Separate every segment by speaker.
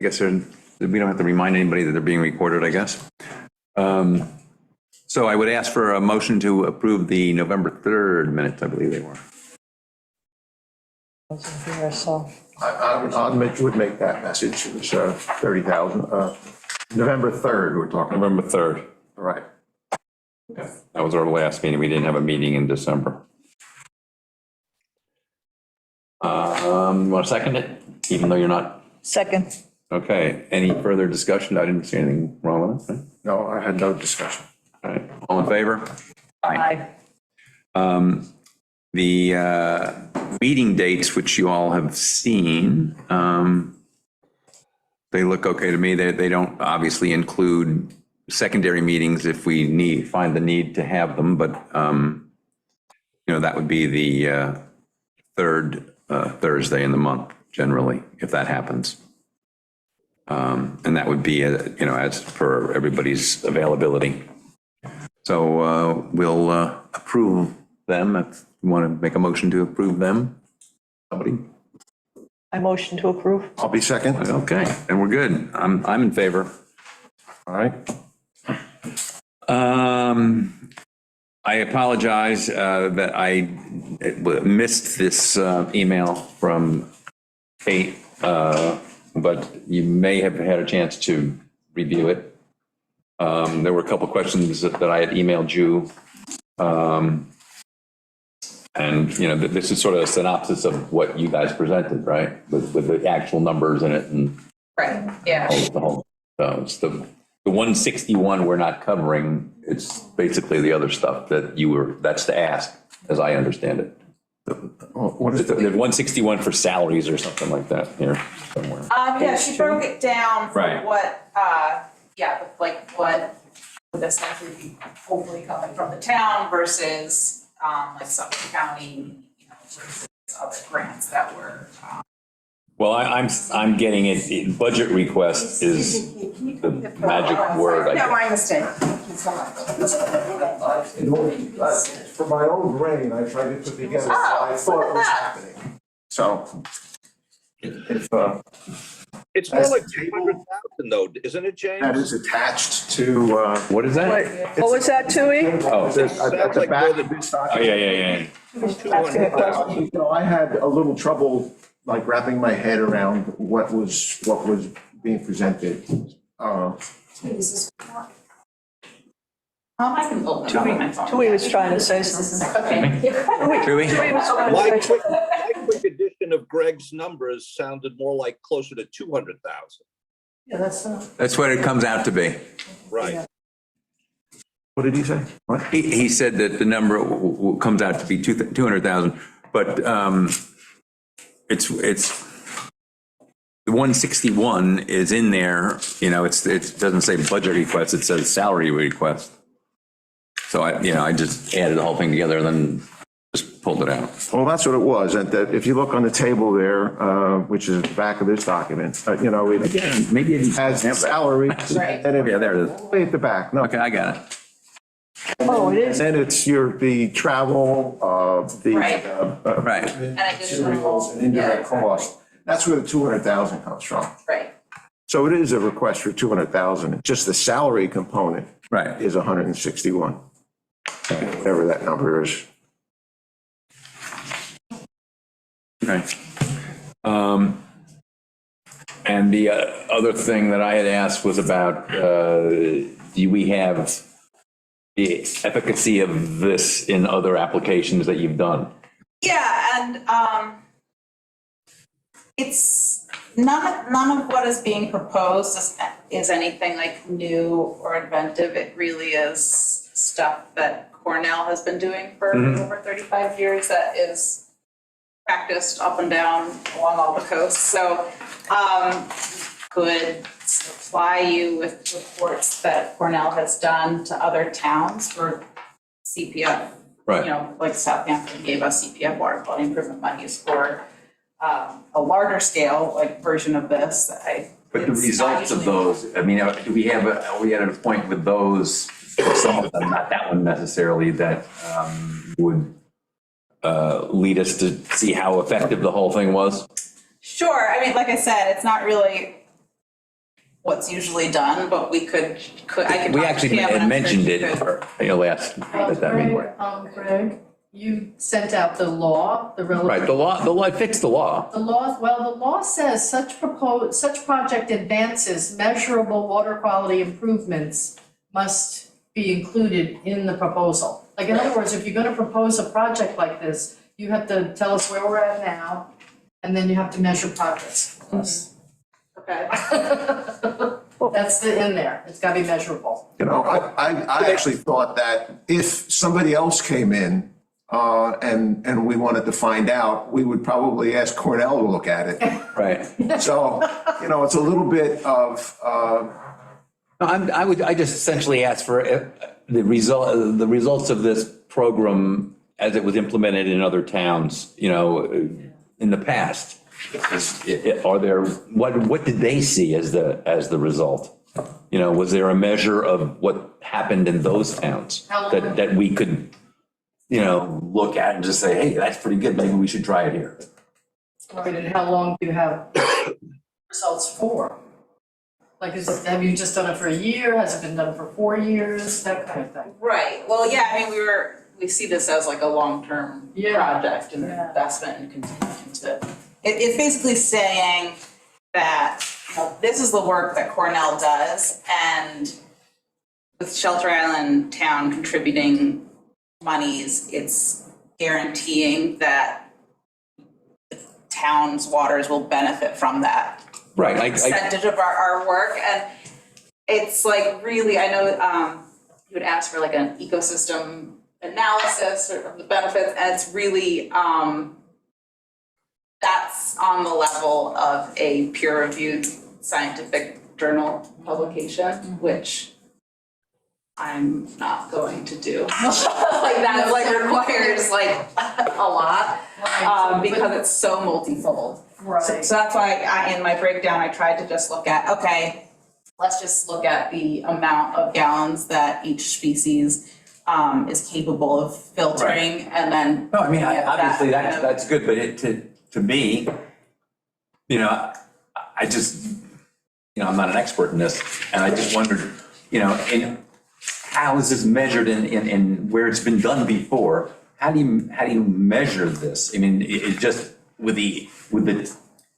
Speaker 1: I guess we don't have to remind anybody that they're being recorded, I guess. So I would ask for a motion to approve the November 3rd minutes, I believe they were.
Speaker 2: Wasn't here, so.
Speaker 3: would make that message. It was 30,000. November 3rd, we're talking.
Speaker 1: November 3rd.
Speaker 3: Right.
Speaker 1: That was our last meeting. We didn't have a meeting in December. You want to second it, even though you're not?
Speaker 2: Second.
Speaker 1: Okay. Any further discussion? I didn't see anything wrong with it. Right?
Speaker 3: No, I had no discussion.
Speaker 1: All right. All in favor?
Speaker 2: Aye.
Speaker 1: The meeting dates, which you all have seen, they look okay to me. They don't obviously include secondary meetings if we find the need to have them, but that would be the third Thursday in the month generally, if that happens. And that would be, as per everybody's availability. So we'll approve them. If you want to make a motion to approve them, somebody?
Speaker 2: I motion to approve.
Speaker 3: I'll be second.
Speaker 1: Okay, and we're good. I'm in favor.
Speaker 3: All right.
Speaker 1: I apologize that I missed this email from Kate, but you may have had a chance to review it. There were a couple questions that I had emailed you. And, this is sort of a synopsis of what you guys presented, right? With the actual numbers in it and.
Speaker 4: Right, yeah.
Speaker 1: So it's the 161 we're not covering. It's basically the other stuff that's the ask, as I understand it.
Speaker 3: What is
Speaker 1: There's 161 for salaries or something like that here somewhere.
Speaker 4: Yeah, she broke it down for
Speaker 1: Right.
Speaker 4: what, what would essentially be hopefully coming from the town versus, like Suffolk County, versus other grants that were,
Speaker 1: Well, I'm getting it. Budget request is the magic word. I
Speaker 4: No,
Speaker 1: guess.
Speaker 4: my mistake. Thank you so much.
Speaker 3: For my own brain, I tried to put together what I
Speaker 4: Oh,
Speaker 3: thought
Speaker 4: look at
Speaker 3: was
Speaker 4: that.
Speaker 3: happening. So, if
Speaker 5: It's more like 200,000 though, isn't it, James?
Speaker 3: that is attached to,
Speaker 1: What is that?
Speaker 2: Wait, what was that, Tui?
Speaker 1: Oh,
Speaker 3: at
Speaker 5: Sounds
Speaker 3: the
Speaker 5: like
Speaker 3: back
Speaker 5: more
Speaker 3: of this
Speaker 1: oh,
Speaker 3: document.
Speaker 1: yeah.
Speaker 2: Asking a question.
Speaker 3: I had a little trouble like wrapping my head around what was being presented.
Speaker 4: I can open it up on my phone.
Speaker 2: Tui was trying to say something.
Speaker 4: Okay.
Speaker 1: Truby?
Speaker 2: Tui was trying
Speaker 5: My
Speaker 2: to say
Speaker 5: quick addition of Greg's numbers sounded more like closer to 200,000.
Speaker 2: Yeah, that's,
Speaker 1: That's what it comes out to be.
Speaker 5: Right.
Speaker 3: What did he say? What?
Speaker 1: He said that the number comes out to be 200,000, but it's the 161 is in there. It doesn't say budget request; it says salary request. So I just added the whole thing together and then just pulled it out.
Speaker 3: Well, that's what it was. And that if you look on the table there, which is at the back of this document, it
Speaker 1: Again, maybe it
Speaker 3: has salary.
Speaker 4: Right.
Speaker 3: And
Speaker 1: Yeah, there it is.
Speaker 3: way at the back. No.
Speaker 1: Okay, I got it.
Speaker 2: oh, it is.
Speaker 3: And then it's the travel, the.
Speaker 4: Right.
Speaker 1: Right.
Speaker 4: And I just.
Speaker 3: Materials and indirect cost. That's where the 200,000 comes from.
Speaker 4: Right.
Speaker 3: So it is a request for 200,000. Just the salary component
Speaker 1: Right.
Speaker 3: is 161. Whatever that number is.
Speaker 1: Right. And the other thing that I had asked was about, do we have the efficacy of this in other applications that you've done?
Speaker 4: Yeah, and it's none of what is being proposed is anything like new or inventive. It really is stuff that Cornell has been doing for over 35 years that is practiced up and down along all the coasts. So could supply you with reports that Cornell has done to other towns for CPF.
Speaker 1: Right.
Speaker 4: Like Southampton gave us CPF water quality improvement monies for a larger scale, version of this.
Speaker 1: But the results of those, do are we at a point with those, some of them, not that one necessarily, that would lead us to see how effective the whole thing was?
Speaker 4: Sure, like I said, it's not really what's usually done, but I could
Speaker 1: We
Speaker 4: talk to
Speaker 1: actually
Speaker 4: Pam, and I'm
Speaker 1: had
Speaker 4: sure
Speaker 1: mentioned
Speaker 4: she
Speaker 1: it,
Speaker 4: could.
Speaker 1: last, at that meeting.
Speaker 2: Greg, you sent out the law, the relevant.
Speaker 1: Right, the law, fix the law.
Speaker 2: The law says such project advances, measurable water quality improvements must be included in the proposal. Like, in other words, if you're gonna propose a project like this, you have to tell us where we're at now, and then you have to measure progress.
Speaker 4: Okay.
Speaker 2: That's in there, it's gotta be measurable.
Speaker 3: You know, I actually thought that if somebody else came in, and we wanted to find out, we would probably ask Cornell to look at it.
Speaker 1: Right.
Speaker 3: So, you know, it's a little bit of,
Speaker 1: No, I just essentially asked for the results of this program as it was implemented in other towns, you know, in the past. Are there, what did they see as the result? You know, was there a measure of what happened in those towns that we could, you know, look at and just say, hey, that's pretty good, maybe we should try it here?
Speaker 2: Right, and how long do you have results for? Like, have you just done it for a year? Has it been done for 4 years? That kind of thing.
Speaker 4: Right, well, yeah, I mean, we see this as like a long-term
Speaker 2: Yeah.
Speaker 4: project and
Speaker 2: Yeah.
Speaker 4: investment and continuing to. It's basically saying that, you know, this is the work that Cornell does, and with Shelter Island Town contributing monies, it's guaranteeing that the town's waters will benefit from that
Speaker 1: Right.
Speaker 4: percentage of our work. And it's like, really, I know you would ask for like an ecosystem analysis of the benefits, and it's really that's on the level of a peer-reviewed scientific journal publication, which I'm not going to do. Like that like requires like a lot, because it's so multifold.
Speaker 2: Right.
Speaker 4: So that's why in my breakdown, I tried to just look at, okay, let's just look at the amount of gallons that each species is capable of filtering, and then.
Speaker 1: No, I mean,
Speaker 4: yeah,
Speaker 1: obviously
Speaker 4: that kind of-
Speaker 1: that's good, but to me, you know, I just, you know, I'm not an expert in this, and I just wondered, you know, how is this measured in where it's been done before? How do you measure this? I mean, it just with the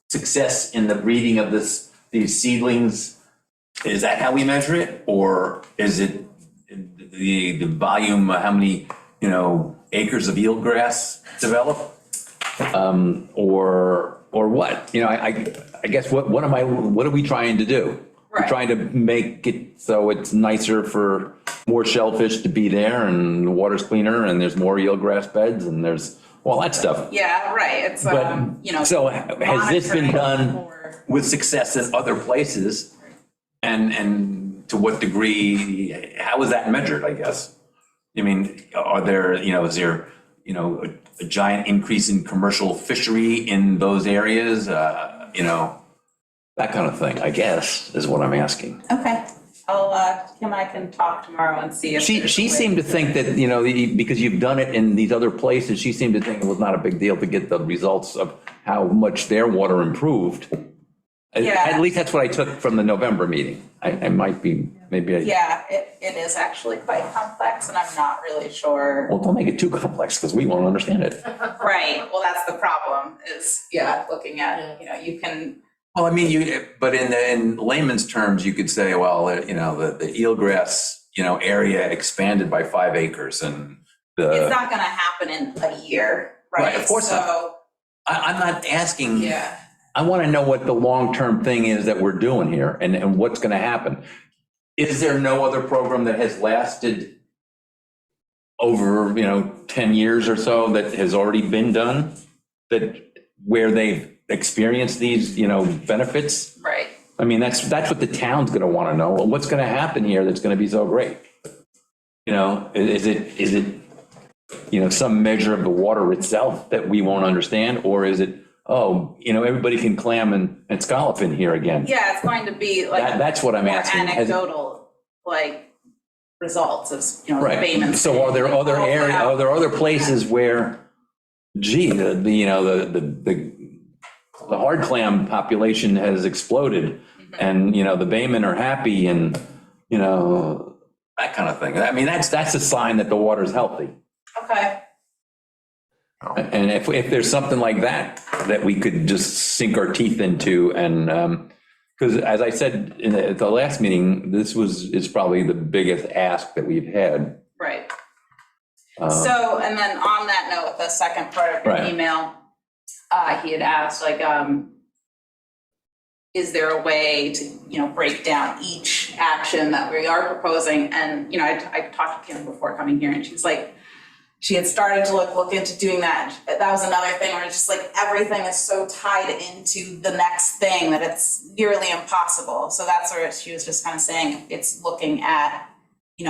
Speaker 1: success in the breeding of these seedlings, is that how we measure it, or is it the volume, how many, you know, acres of eelgrass develop, or what? You know, I guess what are we trying to do? We're
Speaker 4: Right.
Speaker 1: trying to make it so it's nicer for more shellfish to be there, and the water's cleaner, and there's more eelgrass beds, and there's all that stuff.
Speaker 4: Yeah, right, it's,
Speaker 1: But,
Speaker 4: you know.
Speaker 1: so has this been
Speaker 4: monitoring
Speaker 1: done
Speaker 4: for-
Speaker 1: with success in other places? And to what degree, how is that measured, I guess? I mean, are there, you know, is there, you know, a giant increase in commercial fishery in those areas? You know, that kind of thing, I guess, is what I'm asking.
Speaker 4: Okay, Kim and I can talk tomorrow and see if.
Speaker 1: She
Speaker 4: there's a way-
Speaker 1: seemed to think that, you know, because you've done it in these other places, she seemed to think it was not a big deal to get the results of how much their water improved.
Speaker 4: Yeah.
Speaker 1: At least that's what I took from the November meeting. I might be, maybe I,
Speaker 4: Yeah, it is actually quite complex, and I'm not really sure.
Speaker 1: well, don't make it too complex because we won't understand it.
Speaker 4: Right, well, that's the problem, is, looking at, you know, you can,
Speaker 1: Well, I mean, but in layman's terms, you could say, well, you know, the eelgrass, you know, area expanded by 5 acres, and
Speaker 4: it's not gonna happen in a year, right?
Speaker 1: Right, of course not.
Speaker 4: So,
Speaker 1: I'm not asking.
Speaker 4: yeah,
Speaker 1: I want to know what the long-term thing is that we're doing here, and what's going to happen. Is there no other program that has lasted over, you know, 10 years or so that has already been done, where they've experienced these, you know, benefits?
Speaker 4: right.
Speaker 1: I mean, that's what the town's going to want to know. Well, what's going to happen here that's going to be so great? You know, is it, you know, some measure of the water itself that we won't understand, or is it, oh, you know, everybody can clam and scallop in here again?
Speaker 4: Yeah, it's going to be like.
Speaker 1: That's what I'm
Speaker 4: more
Speaker 1: asking.
Speaker 4: anecdotal, like, results of, you know, the
Speaker 1: Right.
Speaker 4: Bayman.
Speaker 1: So are there other
Speaker 4: Oh,
Speaker 1: areas,
Speaker 4: wow.
Speaker 1: are there other places where, gee, you know, the hard clam population has exploded, and, the Baymen are happy and, that kind of thing. I mean, that's a sign that the water's healthy.
Speaker 4: Okay,
Speaker 1: And if there's something like that, that we could just sink our teeth into and, because as I said at the last meeting, this is probably the biggest ask that we've had.
Speaker 4: right. So, and then on that note, the second part of your
Speaker 1: Right.
Speaker 4: email, he had asked like, is there a way to, break down each action that we are proposing? And, I talked to Kim before coming here and she's like, she had started to look into doing that. That was another thing where it's just like everything is so tied into the next thing that it's nearly impossible. So that's where she was just kind of saying it's looking at, you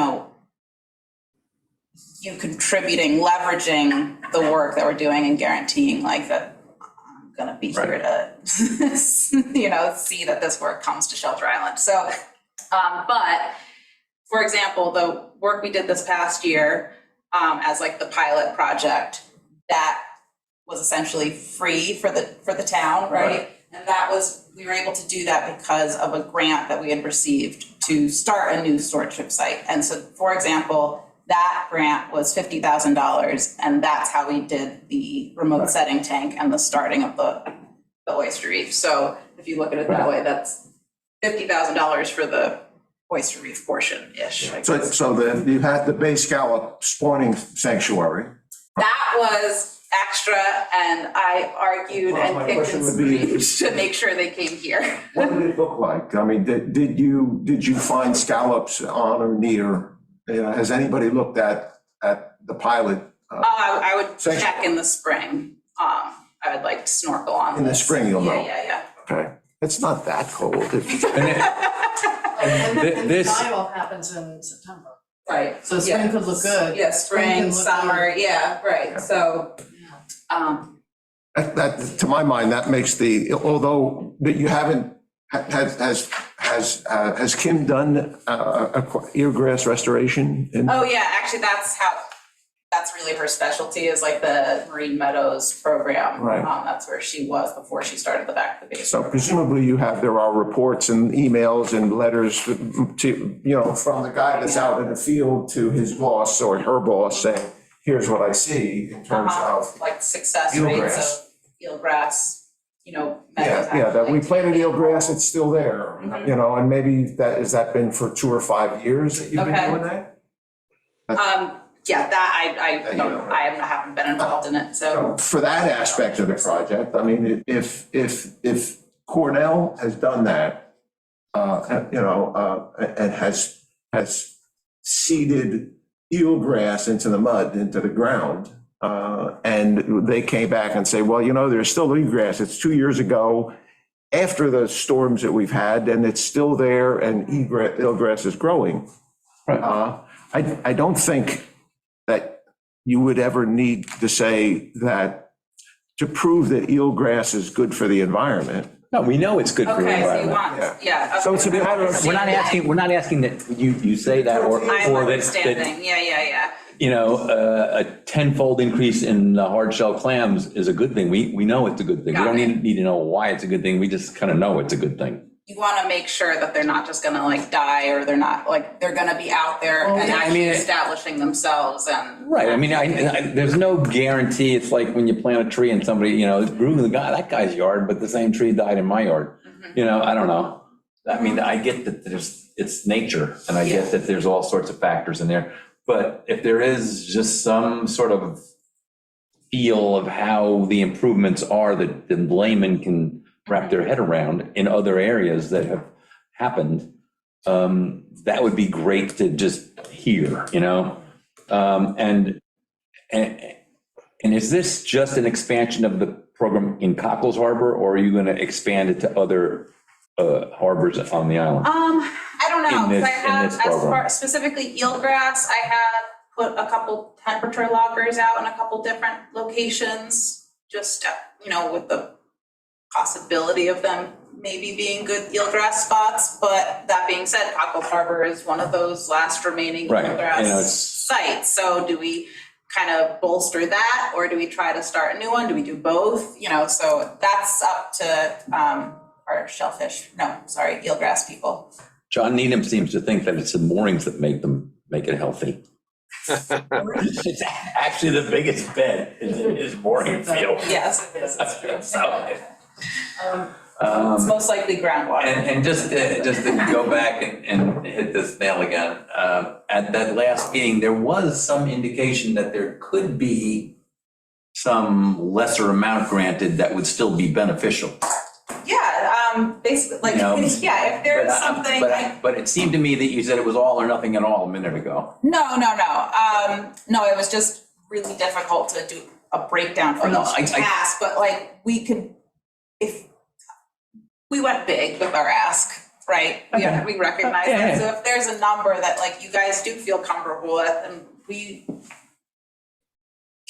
Speaker 4: contributing, leveraging the work that we're doing and guaranteeing like that I'm gonna be here to, see that this work comes to Shelter Island. So, but for example, the work we did this past year, as like the pilot project, that was essentially free for the town, right? And we were able to do that because of a grant that we had received to start a new stewardship site. And so, for example, that grant was $50,000, and that's how we did the remote setting tank and the starting of the oyster reef. So if you look at it that way, that's $50,000 for the oyster reef portion-ish.
Speaker 3: So then you had the Bay Scallop spawning sanctuary.
Speaker 4: That was extra, and I argued
Speaker 3: Well, my
Speaker 4: and kicked
Speaker 3: question
Speaker 4: and
Speaker 3: would be-
Speaker 4: screamed to make sure they came here.
Speaker 3: What did it look like? I mean, did you find scallops on or near? Has anybody looked at the pilot
Speaker 4: I would
Speaker 3: Sanctuary.
Speaker 4: check in the spring. I would like snorkel on
Speaker 3: in the
Speaker 4: this.
Speaker 3: spring? You'll know.
Speaker 4: Yeah.
Speaker 3: Okay, it's not that cold.
Speaker 2: And
Speaker 1: This-
Speaker 2: die-off happens in September.
Speaker 4: Right.
Speaker 2: So spring could look good.
Speaker 4: Yeah,
Speaker 2: Spring
Speaker 4: spring,
Speaker 2: can look
Speaker 4: summer, yeah, right,
Speaker 3: Yeah.
Speaker 4: so,
Speaker 3: That, to my mind, that makes although that you haven't, has Kim done eelgrass restoration?
Speaker 4: oh yeah, actually, that's really her specialty is like the Marine Meadows program.
Speaker 3: Right.
Speaker 4: That's where she was before she started the Back to the Basics.
Speaker 3: So presumably there are reports and emails and letters to, from the guy that's out in the field to his boss or her boss saying, here's what I see in terms of.
Speaker 4: Like success rates of eelgrass, meadows.
Speaker 3: Yeah, that we planted eelgrass, it's still there,
Speaker 4: Mhm.
Speaker 3: and maybe has that been for 2 or 5 years that you've been
Speaker 4: Okay.
Speaker 3: doing that?
Speaker 4: Yeah, that I
Speaker 3: That you
Speaker 4: don't,
Speaker 3: don't know.
Speaker 4: I haven't been involved in it, so.
Speaker 3: For that aspect of the project, I mean, if Cornell has done that, and has seeded eelgrass into the mud, into the ground, and they came back and say, well, there's still eelgrass, it's 2 years ago, after the storms that we've had, and it's still there, and eelgrass is growing.
Speaker 1: Right.
Speaker 3: I don't think that you would ever need to say that to prove that eelgrass is good for the environment.
Speaker 1: No, we know it's good for the
Speaker 4: Okay, so you
Speaker 1: environment.
Speaker 4: want, yeah.
Speaker 3: So it's a
Speaker 4: okay.
Speaker 3: matter of-
Speaker 1: We're not asking that you say that or
Speaker 4: I'm
Speaker 1: that,
Speaker 4: understanding, yeah.
Speaker 1: a tenfold increase in the hard shell clams is a good thing. We know it's a good thing. We
Speaker 4: Got
Speaker 1: don't
Speaker 4: it.
Speaker 1: need to know why it's a good thing. We just kind of know it's a good thing.
Speaker 4: You want to make sure that they're not just going to like die or they're not like, they're going to be out there
Speaker 2: Well,
Speaker 4: and
Speaker 2: yeah, I
Speaker 4: actually
Speaker 1: mean,
Speaker 4: establishing themselves and.
Speaker 1: Right, I mean, there's no guarantee. It's like when you plant a tree and somebody, grew in that guy's yard, but the same tree died in my yard. I don't know. I mean, I get that it's nature, and I get that there's all sorts of factors in there. But if there is just some sort of feel of how the improvements are that the layman can wrap their head around in other areas that have happened, that would be great to just hear, And is this just an expansion of the program in Cockles Harbor, or are you going to expand it to other harbors on the island?
Speaker 4: I don't know,
Speaker 1: In this-
Speaker 4: 'cause I
Speaker 1: in
Speaker 4: had,
Speaker 1: this
Speaker 4: as
Speaker 1: program.
Speaker 4: far, specifically eelgrass, I had put a couple temperature loggers out in a couple different locations, just, with the possibility of them maybe being good eelgrass spots, but that being said, Cockles Harbor is one of those last remaining
Speaker 1: Right,
Speaker 4: eelgrass
Speaker 1: it's-
Speaker 4: sites, so do we kind of bolster that, or do we try to start a new one, do we do both, so that's up to, our shellfish, no, sorry, eelgrass people.
Speaker 1: John Needham seems to think that it's the moorings that make it healthy. It's actually the biggest bed is mooring field.
Speaker 4: Yes, it is, it's true.
Speaker 1: So,
Speaker 4: It's most likely groundwater.
Speaker 1: And just to go back and hit this nail again, at that last meeting, there was some indication that there could be some lesser amount granted that would still be beneficial.
Speaker 4: Yeah, basically, like,
Speaker 1: You know,
Speaker 4: yeah, if there's something, like,
Speaker 1: But it seemed to me that you said it was all or nothing at all a minute ago.
Speaker 4: no, no, it was just really difficult to do a breakdown for
Speaker 1: Oh, no,
Speaker 4: each task, but like, we could, if, we went big with our ask, right?
Speaker 1: Okay.
Speaker 4: We recognize
Speaker 1: Yeah,
Speaker 4: that,
Speaker 1: yeah.
Speaker 4: so if there's a number that like you guys do feel comfortable with, and we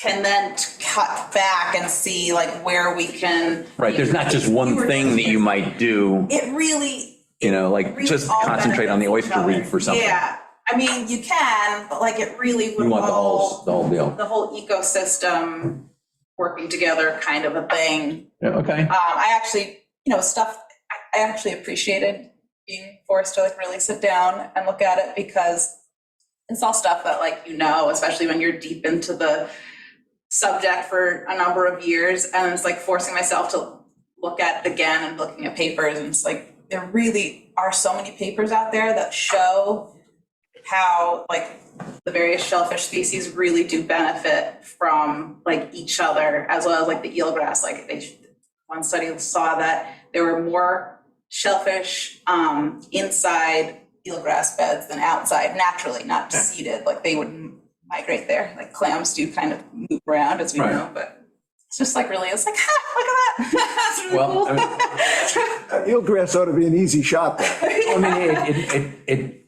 Speaker 4: can then cut back and see like where we can.
Speaker 1: Right, there's not just one thing that you might do,
Speaker 4: It really,
Speaker 1: you know, like
Speaker 4: really
Speaker 1: just
Speaker 4: all
Speaker 1: concentrate on the
Speaker 4: benefits each
Speaker 1: oyster
Speaker 4: other.
Speaker 1: reef or something.
Speaker 4: Yeah, I mean, you can, but like it really would
Speaker 1: You want the
Speaker 4: all,
Speaker 1: whole deal.
Speaker 4: the whole ecosystem working together kind of a thing.
Speaker 1: Yeah, okay.
Speaker 4: I actually, I actually appreciated being forced to like really sit down and look at it, because it's all stuff that like, especially when you're deep into the subject for a number of years, and it's like forcing myself to look at it again and looking at papers, and it's like, there really are so many papers out there that show how like the various shellfish species really do benefit from like each other, as well as like the eelgrass. Like one study saw that there were more shellfish inside eelgrass beds than outside, naturally, not seeded. Like they would migrate there. Like clams do kind of move around, as we
Speaker 1: Right.
Speaker 4: know, but it's just like really, it's like, look at that. That's really
Speaker 1: Well,
Speaker 4: cool.
Speaker 3: Eelgrass ought to be an easy shot there.
Speaker 1: I mean, it,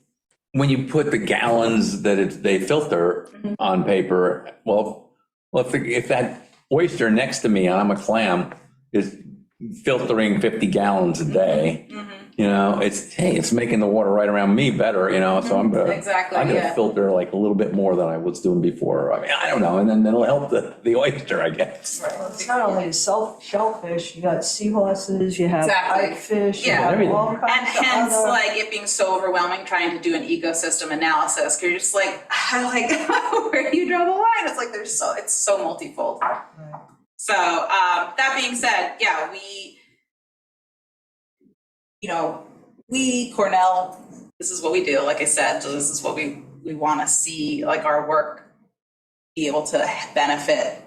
Speaker 1: when you put the gallons that they filter on paper, well, if that oyster next to me, and I'm a clam, is filtering 50 gallons a day, it's making the water right around me better, so I'm gonna,
Speaker 4: Exactly,
Speaker 1: I'm gonna
Speaker 4: yeah.
Speaker 1: filter like a little bit more than I was doing before. I mean, I don't know, and then it'll help the oyster, I guess.
Speaker 6: Well, it's not only shellfish, you got seahorses, you have
Speaker 4: Exactly.
Speaker 6: pipefish, you
Speaker 4: Yeah.
Speaker 6: have all
Speaker 4: And
Speaker 6: kinds of
Speaker 4: hence,
Speaker 6: other.
Speaker 4: like, it being so overwhelming trying to do an ecosystem analysis, 'cause you're just like, where do you draw the line? It's like, it's so multifold. So, that being said, yeah, we, Cornell, this is what we do, like I said, so this is what we want to see, like, our work be able to benefit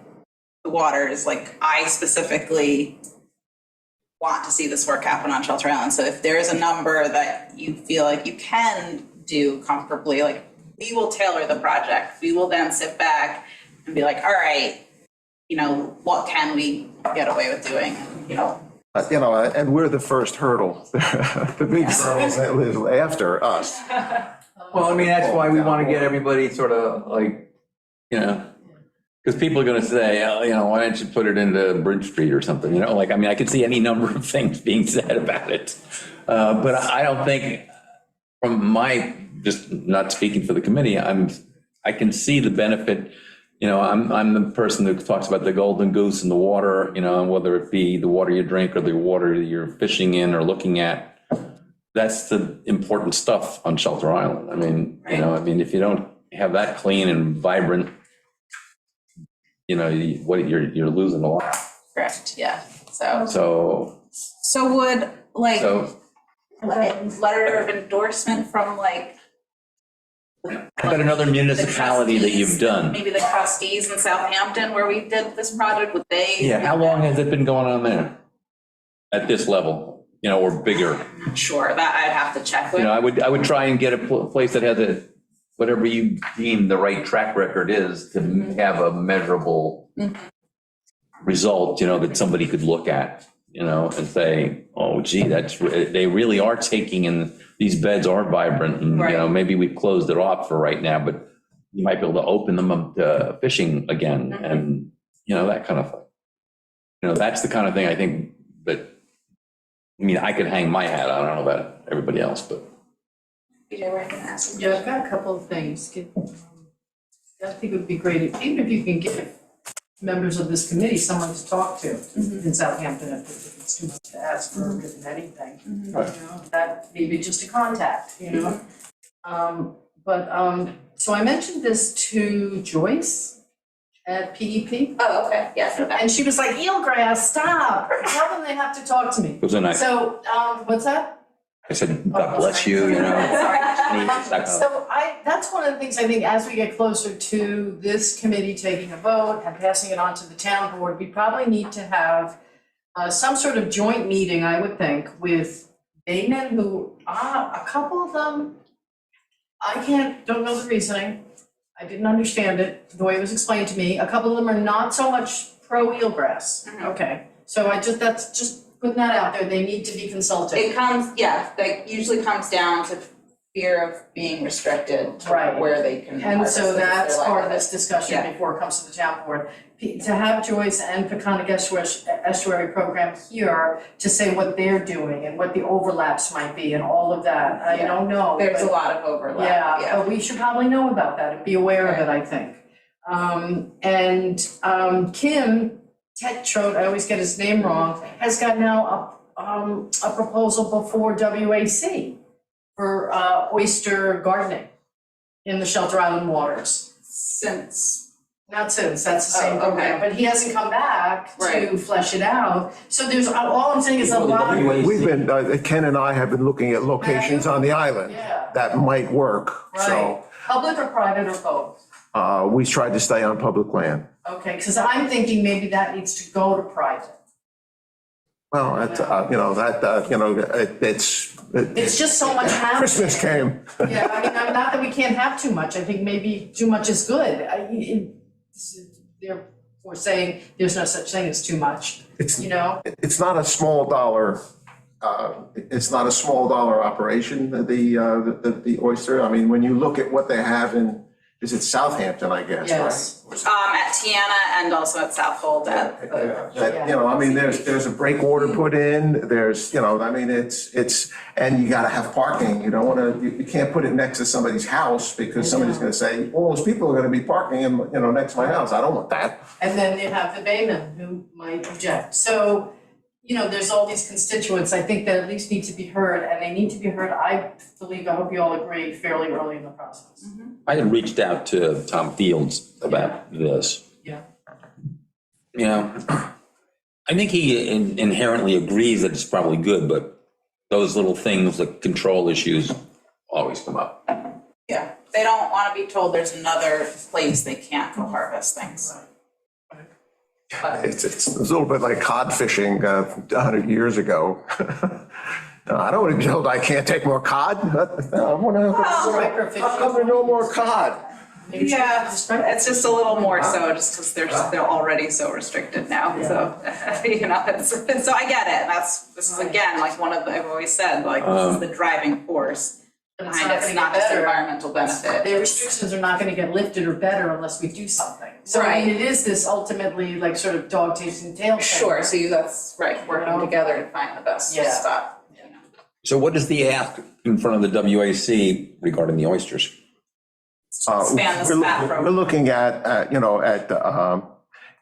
Speaker 4: the waters. Like, I specifically want to see this work happen on Shelter Island. So if there is a number that you feel like you can do comfortably, like, we will tailor the project. We will then sit back and be like, all right, what can we get away with doing,
Speaker 3: And we're the first hurdle. The big hurdle is after us.
Speaker 1: Well, I mean, that's why we want to get everybody sort of like, because people are going to say, why don't you put it into Bridge Street or something, I could see any number of things being said about it. But I don't think, from my, just not speaking for the committee, I can see the benefit. I'm the person who talks about the golden goose in the water, and whether it be the water you drink or the water you're fishing in or looking at. That's the important stuff on Shelter Island. I mean, if you don't have that clean and vibrant, you're losing a lot.
Speaker 4: correct, yeah. So would like
Speaker 1: So
Speaker 4: letter of endorsement from like.
Speaker 1: how about another municipality that you've done?
Speaker 4: Maybe the trustees in Southampton where we did this project, would they?
Speaker 1: Yeah, how long has it been going on there? At this level, or bigger?
Speaker 4: Not sure, that I'd have to check with.
Speaker 1: I would try and get a place that has whatever you deem the right track record is to have a measurable result, that somebody could look at, and say, oh gee, they really are taking in, these beds are vibrant, and,
Speaker 4: Right.
Speaker 1: Maybe we've closed it off for right now, but you might be able to open them up to fishing again, and, that kind of thing. That's the kind of thing I think that, I could hang my hat on. I don't know about everybody else, but.
Speaker 4: BJ, were you gonna ask me?
Speaker 2: Yeah, I've got a couple of things. I think it would be great, even if you can give members of this committee someone to talk to in Southampton if it's too much to ask for written anything. You
Speaker 3: Right.
Speaker 2: know, that maybe just a contact, you know? So I mentioned this to Joyce at PEP.
Speaker 4: Oh, okay, yes, okay.
Speaker 2: And she was like, eelgrass, stop, tell them they have to talk to me.
Speaker 1: It was a nice,
Speaker 2: So, what's that?
Speaker 1: I said, God bless you, you know.
Speaker 2: So that's one of the things I think as we get closer to this committee taking a vote and passing it on to the town board, we probably need to have some sort of joint meeting, I would think, with Bayman, who, a couple of them, don't know the reasoning. I didn't understand it, the way it was explained to me. A couple of them are not so much pro eelgrass. Okay, so that's just putting that out there, they need to be consulted.
Speaker 4: It comes, yeah, like usually comes down to fear of being restricted to
Speaker 2: Right.
Speaker 4: where they can
Speaker 2: And
Speaker 4: harvest
Speaker 2: so
Speaker 4: it if they're
Speaker 2: that's
Speaker 4: like
Speaker 2: part of
Speaker 4: that.
Speaker 2: this discussion
Speaker 4: Yeah.
Speaker 2: before it comes to the town board. To have Joyce and Peconic Estuary Program here to say what they're doing and what the overlaps might be and all of that, I
Speaker 4: Yeah.
Speaker 2: don't know.
Speaker 4: There's a
Speaker 2: but-
Speaker 4: lot of overlap,
Speaker 2: Yeah, but we should probably know about that and be aware of it, I think. Kim Tetrode, I always get his name wrong, has got now a proposal before WAC for oyster gardening in the Shelter Island waters. Not since, that's the same
Speaker 4: Oh, okay.
Speaker 2: program, but he hasn't come back to
Speaker 4: Right.
Speaker 2: flesh it out. So there's, all I'm saying is a lot of,
Speaker 3: We've been, Ken and I have been looking at locations on the island
Speaker 2: yeah,
Speaker 3: that might work.
Speaker 2: right.
Speaker 3: So
Speaker 2: Public or private or both?
Speaker 3: we tried to stay on public land.
Speaker 2: Okay, because I'm thinking maybe that needs to go to private.
Speaker 3: Well, it's,
Speaker 2: It's just so much happening.
Speaker 3: Christmas came.
Speaker 2: Yeah, I mean, not that we can't have too much, I think maybe too much is good. Therefore saying there's no such thing as too much,
Speaker 3: It's,
Speaker 2: you know?
Speaker 3: it's not a small dollar, it's not a small dollar operation, the oyster. I mean, when you look at what they have in, is it Southampton, I guess, right?
Speaker 2: Yes.
Speaker 4: At Tiana and also at Southold
Speaker 3: I mean, there's a breakwater put in, there's, I mean, it's, and you gotta have parking, you don't wanna, you can't put it next to somebody's house because somebody's gonna say, all those people are gonna be parking in, next to my house, I don't want that.
Speaker 2: And then you have the Bayman who might object. So, there's all these constituents, I think that at least need to be heard, and they need to be heard, I hope you all agree, fairly early in the process.
Speaker 7: I had reached out to Tom Fields about this.
Speaker 2: Yeah.
Speaker 7: I think he inherently agrees that it's probably good, but those little things, like control issues, always come up.
Speaker 4: Yeah, they don't wanna be told there's another place they can't go harvest things. But
Speaker 3: It's a little bit like cod fishing 100 years ago. No, I don't want to be told I can't take more cod. I want to, how come there no more cod?
Speaker 4: yeah, it's just a little more so, just because they're already so restricted now, so, so I get it, this is again, like one of the, I've always said, like, this is the driving force
Speaker 2: But it's
Speaker 4: behind
Speaker 2: not
Speaker 4: it, it's
Speaker 2: gonna
Speaker 4: not
Speaker 2: get
Speaker 4: just
Speaker 2: better.
Speaker 4: environmental benefit.
Speaker 2: The restrictions are not gonna get lifted or better unless we do something. So I mean,
Speaker 4: Right.
Speaker 2: it is this ultimately like sort of dog chasing tail thing.
Speaker 4: Sure, so that's right, working together to find the best
Speaker 2: Yeah.
Speaker 4: spot.
Speaker 7: So what is the ask in front of the WAC regarding the oysters?
Speaker 4: Expand the SPAT
Speaker 3: We're
Speaker 4: program.
Speaker 3: looking at,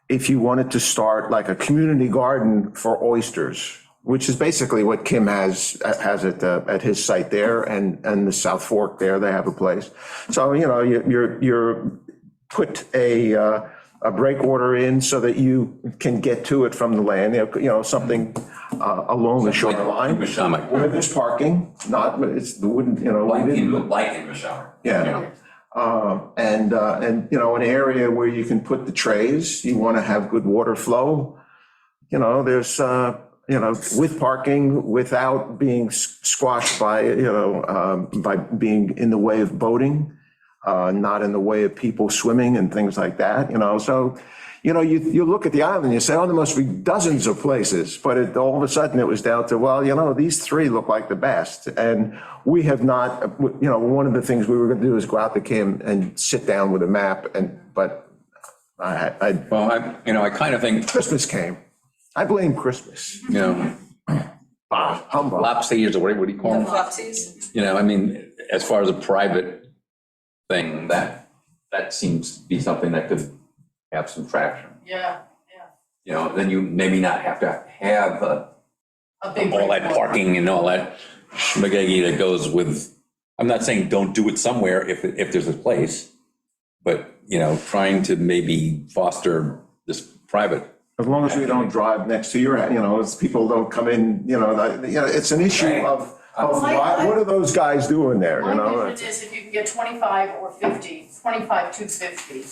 Speaker 3: if you wanted to start like a community garden for oysters, which is basically what Kim has at his site there and the South Fork there, they have a place. So, you're put a breakwater in so that you can get to it from the land, something along the shoreline.
Speaker 1: Mashamik.
Speaker 3: Where there's parking, it's the wooden,
Speaker 1: Like
Speaker 3: we didn't.
Speaker 1: in Mashamik.
Speaker 3: Yeah. And an area where you can put the trays, you want to have good water flow. There's, with parking, without being squashed by being in the way of boating, not in the way of people swimming and things like that, so, you look at the island, you say, oh, there must be dozens of places, but all of a sudden it was down to, well, these three look like the best. And we have not, one of the things we were going to do is go out to Kim and sit down with a map but
Speaker 1: Well, I kind of think,
Speaker 3: Christmas came. I blame Christmas. Humbug.
Speaker 7: Lopsies or what do you call them?
Speaker 4: Flopsies?
Speaker 1: I mean, as far as a private thing, that seems to be something that could have some traction.
Speaker 2: Yeah,
Speaker 1: You know, then you maybe not have to have
Speaker 2: a big.
Speaker 7: all that
Speaker 2: breakwater.
Speaker 7: parking and all that schmagegi that goes with, I'm not saying don't do it somewhere if there's a place, but, you know, trying to maybe foster this private.
Speaker 3: As long as we don't drive next to your, you know, as people don't come in, it's an issue of what are those guys doing there, you
Speaker 2: My
Speaker 3: know?
Speaker 2: vision is if you can get 25 or 50, 25 to 50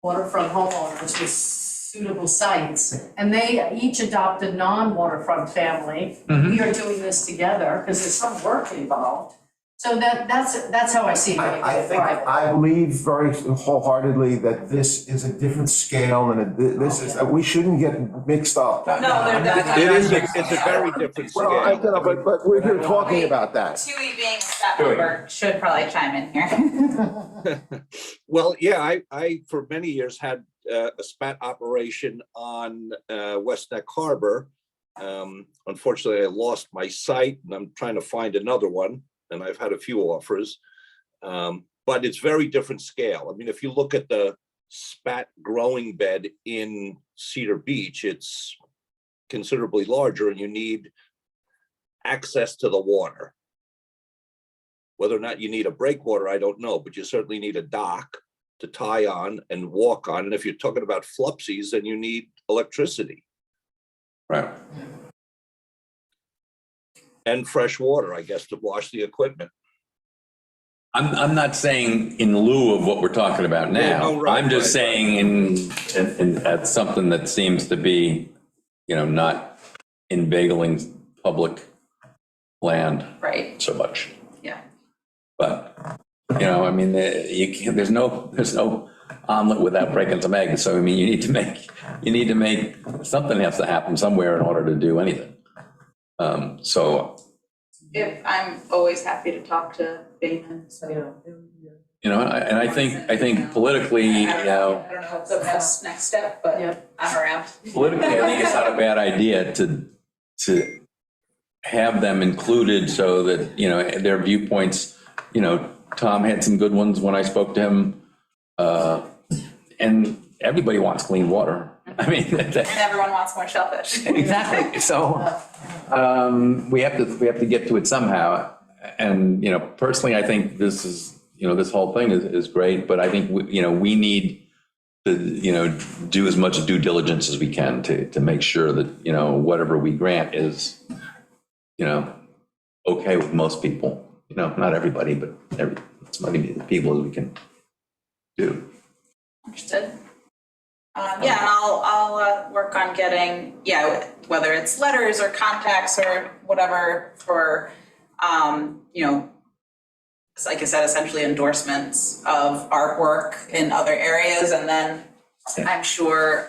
Speaker 2: waterfront homeowners with suitable sites, and they each adopt a non-waterfront family. We are doing this together because there's some work involved. So that's how I see it.
Speaker 3: I think, I believe very wholeheartedly that this is a different scale and this is, we shouldn't get mixed up.
Speaker 4: No, they're not.
Speaker 5: It's a very different
Speaker 3: Well, I
Speaker 5: scale.
Speaker 3: don't know, but we're here talking about that.
Speaker 4: Tui being a staff member should probably chime in here.
Speaker 5: Well, yeah, I for many years had a spat operation on West Neck Harbor. Unfortunately, I lost my site and I'm trying to find another one. And I've had a few offers, but it's very different scale. I mean, if you look at the spat growing bed in Cedar Beach, it's considerably larger and you need access to the water. Whether or not you need a breakwater, I don't know, but you certainly need a dock to tie on and walk on. And if you're talking about flupsies, then you need electricity
Speaker 7: Right.
Speaker 5: and fresh water, I guess, to wash the equipment.
Speaker 7: I'm not saying in lieu of what we're talking about now.
Speaker 5: Oh, right,
Speaker 7: I'm just
Speaker 5: right,
Speaker 7: saying at something that seems to be, you know, not inveigling public land
Speaker 4: Right,
Speaker 7: so much.
Speaker 4: yeah.
Speaker 7: But, you know, I mean, you can't, there's no omelet without breaking some eggs. So, I mean, you need to make, something has to happen somewhere in order to do anything. So,
Speaker 4: If, I'm always happy to talk to Bayman, so.
Speaker 7: you know, and I think politically, you know,
Speaker 4: I don't know what's the best next step, but
Speaker 2: Yep.
Speaker 4: I'm around.
Speaker 7: politically, I think it's not a bad idea to have them included so that, you know, their viewpoints, you know, Tom had some good ones when I spoke to him. And everybody wants clean water. I mean,
Speaker 4: And everyone wants more shellfish.
Speaker 7: exactly. So we have to get to it somehow. And, you know, personally, I think this is, you know, this whole thing is great, but I think, you know, we need to, you know, do as much due diligence as we can to make sure that, you know, whatever we grant is, you know, okay with most people. You know, not everybody, but as many people as we can do.
Speaker 4: Understood. Yeah, and I'll work on getting, whether it's letters or contacts or whatever for, you know, like I said, essentially endorsements of artwork in other areas. And then I'm sure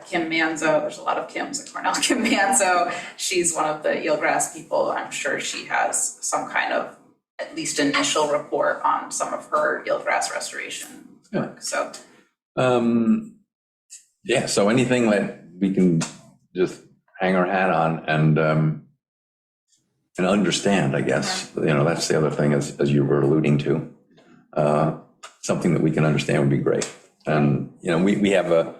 Speaker 4: Kim Manzo, there's a lot of Kims at Cornell, Kim Manzo, she's one of the eelgrass people. I'm sure she has some kind of at least initial report on some of her eelgrass restoration work, so.
Speaker 7: Yeah, so anything that we can just hang our hat on and understand, I guess, you know, that's the other thing as you were alluding to. Something that we can understand would be great. And, you know, we have a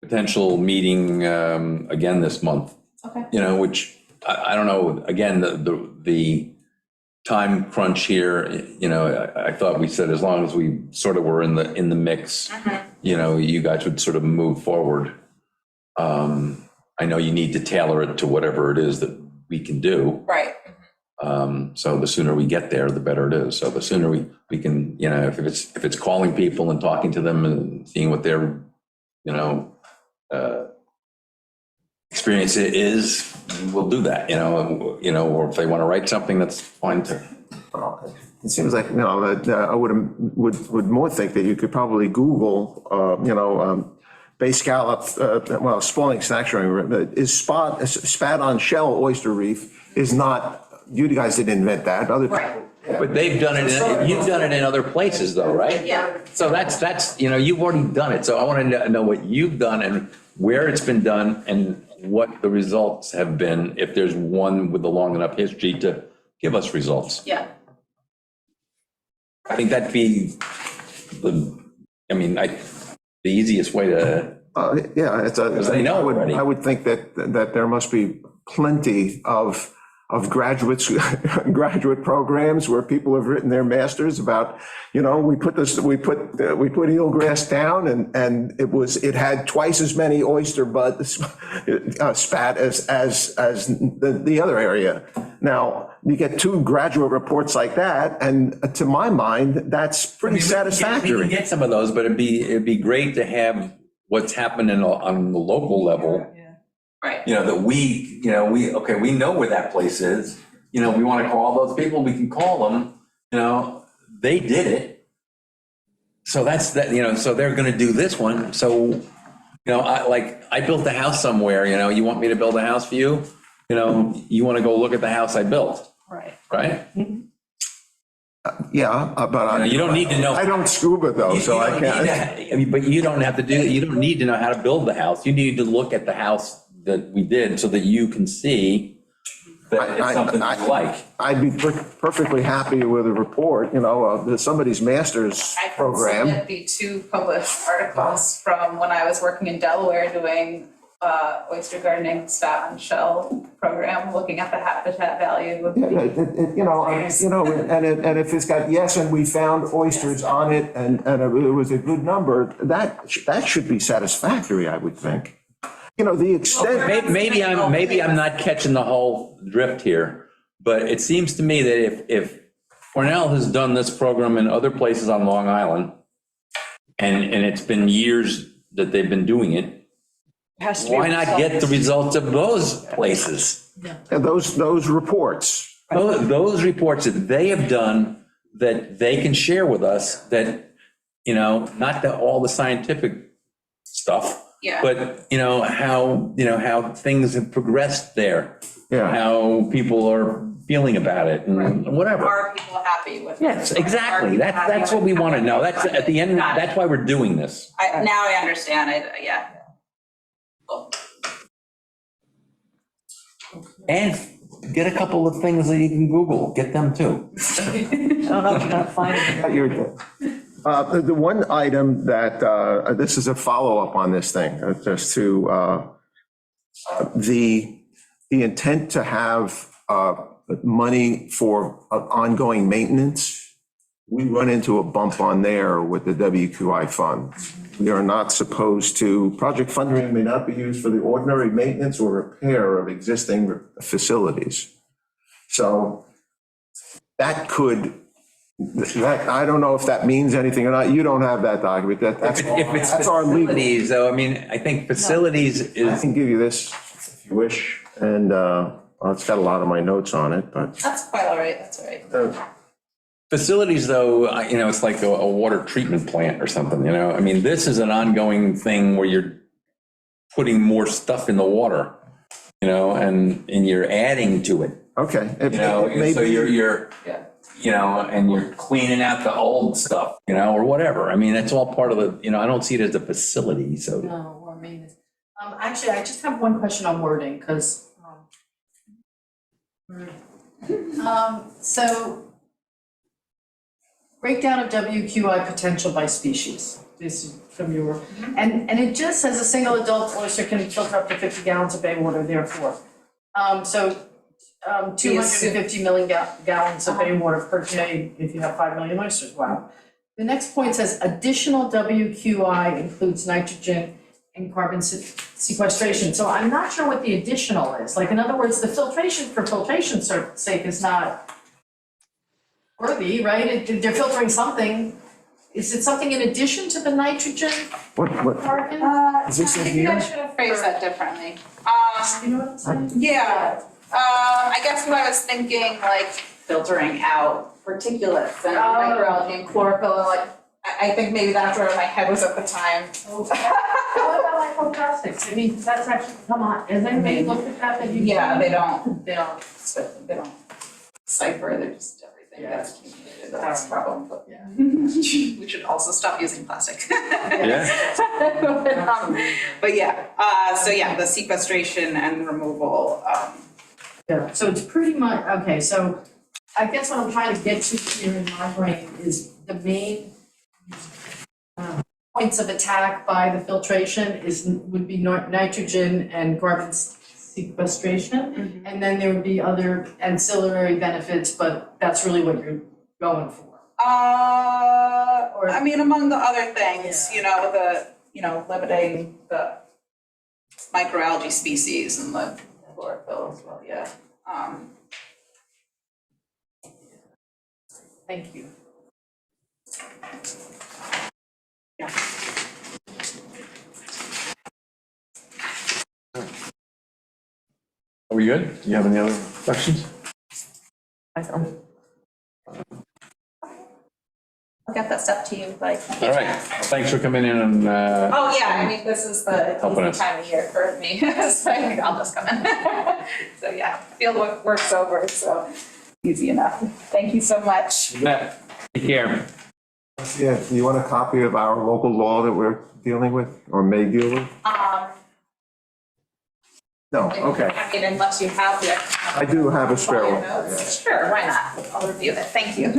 Speaker 7: potential meeting again this month.
Speaker 4: Okay.
Speaker 7: You know, which I don't know, again, the time crunch here, you know, I thought we said as long as we sort of were in the mix, you know, you guys would sort of move forward. I know you need to tailor it to whatever it is that we can do.
Speaker 4: Right.
Speaker 7: So the sooner we get there, the better it is. So the sooner we can, you know, if it's calling people and talking to them and seeing what their, you know, experience is, we'll do that, you know, or if they want to write something, that's fine too.
Speaker 3: Well, it seems like, you know, that I would more think that you could probably Google, you know, Bay Scallop, well, Spalding Sanctuary, is spat on shell oyster reef is not, you guys didn't invent that, other people.
Speaker 7: But they've done it, you've done it in other places though, right?
Speaker 4: Yeah.
Speaker 7: So that's, you know, you've already done it. So I want to know what you've done and where it's been done and what the results have been, if there's one with a long enough history to give us results.
Speaker 4: Yeah.
Speaker 7: I think that'd be, I mean, the easiest way to,
Speaker 3: Yeah, it's a.
Speaker 7: Because they know already.
Speaker 3: I would think that there must be plenty of graduates, graduate programs where people have written their masters about, we put eelgrass down and it had twice as many oyster bud spat as the other area. Now, you get 2 graduate reports like that, and to my mind, that's pretty
Speaker 7: we can
Speaker 3: satisfactory.
Speaker 7: get some of those, but it'd be great to have what's happening on the local level.
Speaker 4: Right.
Speaker 7: That we know where that place is. We want to call those people, we can call them, they did it. So that's that, so they're going to do this one. So, I built a house somewhere, you want me to build a house for you? You want to go look at the house I built,
Speaker 2: Right.
Speaker 7: right?
Speaker 3: Yeah, but
Speaker 7: You don't need to know.
Speaker 3: I don't scuba though, so I can't.
Speaker 7: But you don't have to do, you don't need to know how to build the house. You need to look at the house that we did so that you can see that it's something you like.
Speaker 3: I'd be perfectly happy with a report, somebody's master's
Speaker 4: I can
Speaker 3: program.
Speaker 4: submit the 2 published articles from when I was working in Delaware doing oyster gardening spat on shell program, looking at the habitat value of
Speaker 3: And if it's got, yes, and we found oysters on it and it was a good number, that should be satisfactory, I would think. The extent.
Speaker 7: Maybe I'm not catching the whole drift here, but it seems to me that if Cornell has done this program in other places on Long Island, and it's been years that they've been doing it,
Speaker 6: Has to be
Speaker 7: why not get the
Speaker 6: results.
Speaker 7: results of those places?
Speaker 3: And those reports.
Speaker 7: Those reports that they have done that they can share with us that, not all the scientific stuff,
Speaker 4: Yeah.
Speaker 7: but, how things have progressed there.
Speaker 3: Yeah.
Speaker 7: How people are feeling about it and whatever.
Speaker 4: Are people happy with it?
Speaker 7: Yes, exactly.
Speaker 4: Are people
Speaker 7: That's
Speaker 4: happy
Speaker 7: what we
Speaker 4: with
Speaker 7: want to know. That's at the end,
Speaker 4: Got it.
Speaker 7: that's why we're doing this.
Speaker 4: Now I understand it, yeah. Cool.
Speaker 7: And get a couple of things that you can Google, get them too.
Speaker 6: I don't know if you're gonna find it.
Speaker 3: The one item that, this is a follow-up on this thing, just to, the intent to have money for ongoing maintenance, we run into a bump on there with the WQI fund. We are not supposed to, project funding may not be used for the ordinary maintenance or repair of existing facilities. So that could, I don't know if that means anything or not. You don't have that document. That's our legal.
Speaker 7: Facilities, though, I mean, I think facilities
Speaker 3: I
Speaker 7: is,
Speaker 3: can give you this if you wish, and it's got a lot of my notes on it, but.
Speaker 4: That's quite all right, that's all right.
Speaker 7: facilities though, it's like a water treatment plant or something, I mean, this is an ongoing thing where you're putting more stuff in the water, and you're adding to it,
Speaker 3: Okay.
Speaker 7: so you're,
Speaker 4: Yeah.
Speaker 7: and you're cleaning out the old stuff, or whatever. I mean, that's all part of the, I don't see it as a facility, so.
Speaker 2: No, or maintenance. Actually, I just have one question on wording, because, so breakdown of WQI potential by species, this is from your, and it just says a single adult oyster can filter up to 50 gallons of bay water, therefore. 250 million gallons of bay water per day if you have 5 million oysters, wow. The next point says additional WQI includes nitrogen and carbon sequestration. So I'm not sure what the additional is. Like, in other words, the filtration for filtration's sake is not worthy, right? They're filtering something. Is it something in addition to the nitrogen,
Speaker 3: What,
Speaker 2: carbon?
Speaker 3: is this in
Speaker 4: Maybe I
Speaker 3: here?
Speaker 4: should have phrased that differently.
Speaker 2: You know what I'm saying?
Speaker 4: Yeah, I guess what I was thinking, like filtering out particulates and microalgae and chlorophyll, and like, I think maybe that's where my head was at the time.
Speaker 2: What about microplastics? I mean, that's actually, come on, has anybody looked at that you?
Speaker 4: Yeah, they don't cipher, they're just everything
Speaker 2: Yeah.
Speaker 4: gets accumulated, that's the problem, but
Speaker 2: Yeah.
Speaker 4: we should also stop using plastic.
Speaker 7: Yeah.
Speaker 4: But yeah, so yeah, the sequestration and removal,
Speaker 2: Yeah, so it's pretty much, okay, so I guess what I'm trying to get to here in my brain is the main points of attack by the filtration would be nitrogen and carbon sequestration. And then there would be other ancillary benefits, but that's really what you're going for.
Speaker 4: I mean, among the other things, limiting the microalgae species and the chlorophyll as well, yeah.
Speaker 2: Thank you.
Speaker 4: Yeah.
Speaker 7: Are we good? Do you have any other questions?
Speaker 6: I don't.
Speaker 4: I'll get that stuff to you, like.
Speaker 7: All right, thanks for coming in and,
Speaker 4: Oh, yeah, I mean, this is the
Speaker 7: Helping
Speaker 4: easy
Speaker 7: us.
Speaker 4: time of year for me, so I think I'll just come in. So, yeah, field work's over, so easy enough. Thank you so much.
Speaker 7: Matt, take care.
Speaker 3: Yeah, do you want a copy of our local law that we're dealing with or may deal with? No, okay.
Speaker 4: I mean, unless you have it.
Speaker 3: I do have a spare one.
Speaker 4: Notes. Sure, why not? I'll review it, thank you.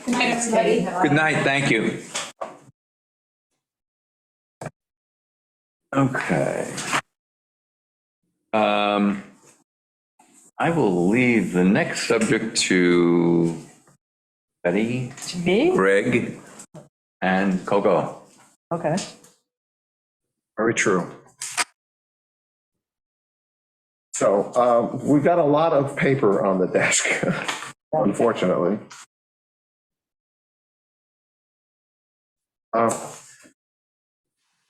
Speaker 4: Good night, everybody.
Speaker 1: Good night, thank you. Okay. I will leave the next subject to Betty,
Speaker 6: To me?
Speaker 1: Greg, and Coco.
Speaker 6: Okay.
Speaker 3: Very true. So we've got a lot of paper on the desk, unfortunately.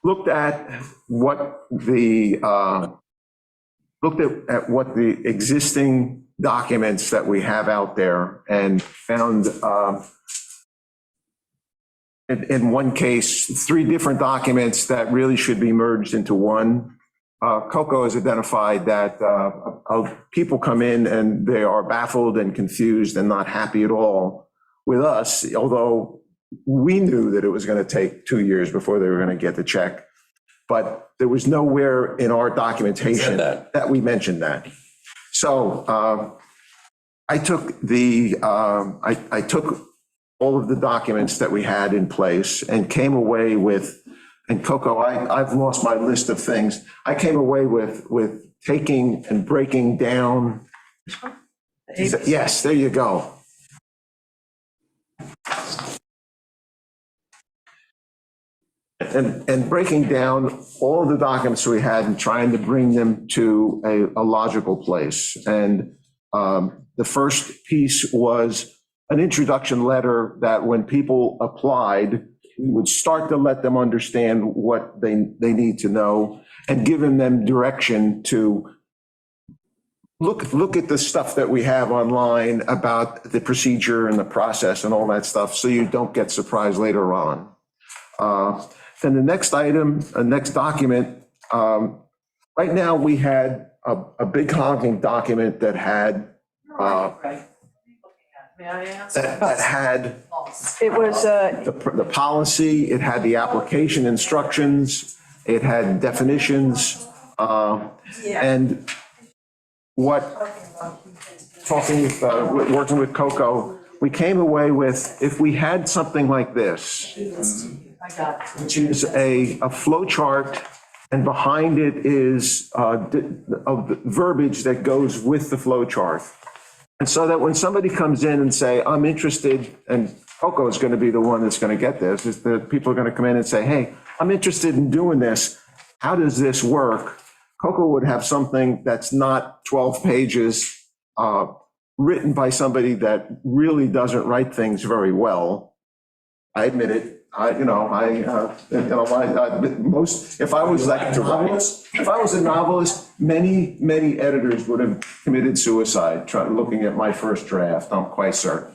Speaker 3: Looked at what the existing documents that we have out there and found in one case, 3 different documents that really should be merged into one. Coco has identified that people come in and they are baffled and confused and not happy at all with us, although we knew that it was going to take 2 years before they were going to get the check. But there was nowhere in our documentation that we mentioned that. So I took I took all of the documents that we had in place and came away with, and Coco, I've lost my list of things. I came away with taking and breaking down. Yes, there you go. And breaking down all of the documents we had and trying to bring them to a logical place. And the first piece was an introduction letter that when people applied, we would start to let them understand what they need to know and giving them direction to look at the stuff that we have online about the procedure and the process and all that stuff, so you don't get surprised later on. Then the next item, next document, right now we had a big honking document that had,
Speaker 2: May I ask?
Speaker 3: that had
Speaker 6: It was,
Speaker 3: the policy, it had the application instructions, it had definitions, and what, working with Coco, we came away with, if we had something like this,
Speaker 2: I got it.
Speaker 3: which is a flow chart, and behind it is of the verbiage that goes with the flow chart. And so that when somebody comes in and say, I'm interested, and Coco is going to be the one that's going to get this, is that people are going to come in and say, hey, I'm interested in doing this. How does this work? Coco would have something that's not 12 pages, written by somebody that really doesn't write things very well. I admit it. If I was like a novelist, if I was a novelist, many editors would have committed suicide looking at my first draft, I'm quite certain.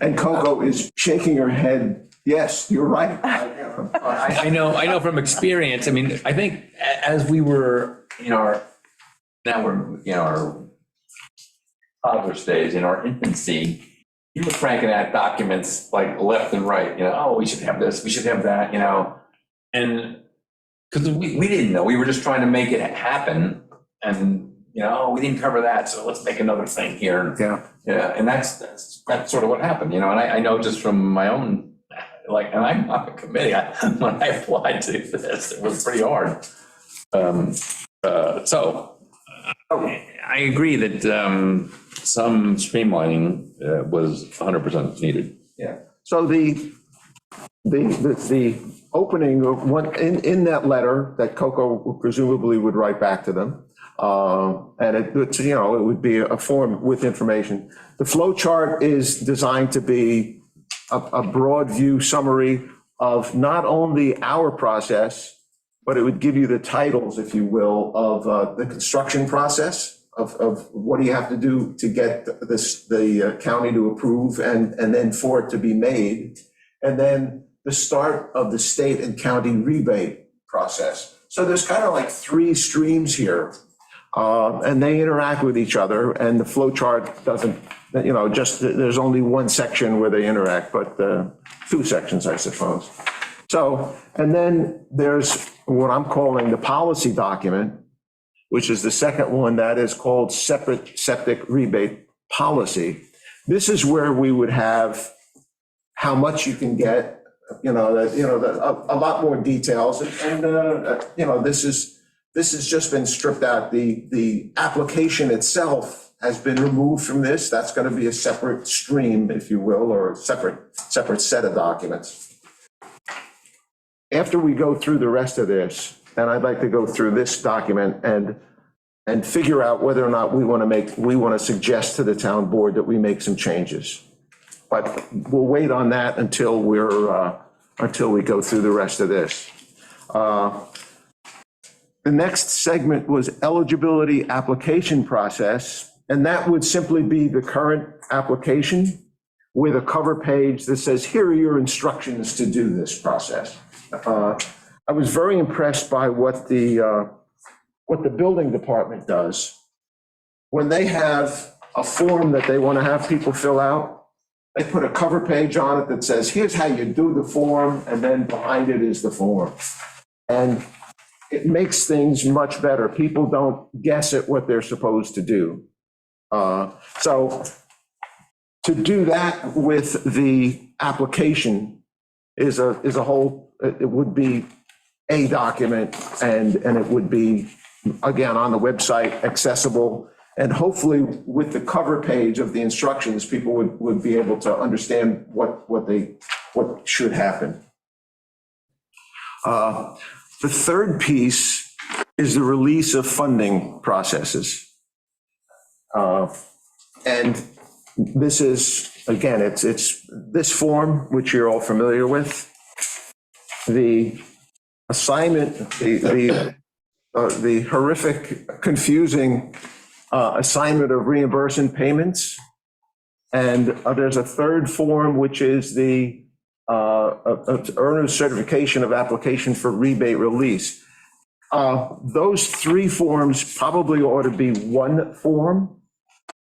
Speaker 3: And Coco is shaking her head, yes, you're right.
Speaker 7: I know from experience. I mean, I think as we were our toddler stage, in our infancy, you were cranking out documents like left and right, oh, we should have this, we should have that, and because we didn't know, we were just trying to make it happen, and we didn't cover that, so let's make another thing here.
Speaker 3: Yeah.
Speaker 7: Yeah, and that's sort of what happened, and I know just from my own like, and I'm on the committee, when I applied to this, it was pretty hard. So I agree that some streamlining was 100% needed.
Speaker 3: Yeah. So the opening of one, in that letter that Coco presumably would write back to them, and it's, you know, it would be a form with information. The flow chart is designed to be a broad view summary of not only our process, but it would give you the titles, if you will, of the construction process, of what do you have to do to get the county to approve and then for it to be made. And then the start of the state and county rebate process. So there's kind of like three streams here, and they interact with each other, and the flow chart doesn't, you know, just, there's only one section where they interact, but two sections, I suppose. So, and then there's what I'm calling the policy document, which is the second one, that is called separate septic rebate policy. This is where we would have how much you can get, a lot more details, and this has just been stripped out. The application itself has been removed from this. That's going to be a separate stream, if you will, or a separate set of documents. After we go through the rest of this, and I'd like to go through this document and figure out whether or not we want to suggest to the town board that we make some changes. But we'll wait on that until we go through the rest of this. The next segment was eligibility application process, and that would simply be the current application with a cover page that says, here are your instructions to do this process. I was very impressed by what the building department does. When they have a form that they want to have people fill out, they put a cover page on it that says, here's how you do the form, and then behind it is the form. And it makes things much better. People don't guess at what they're supposed to do. So to do that with the application is a whole, it would be a document, and it would be, again, on the website, accessible. And hopefully with the cover page of the instructions, people would be able to understand what should happen. The third piece is the release of funding processes. And this is, again, it's this form, which you're all familiar with. The assignment, the horrific, confusing assignment of reimbursement payments. And there's a third form, which is the earner's certification of application for rebate release. Those three forms probably ought to be one form.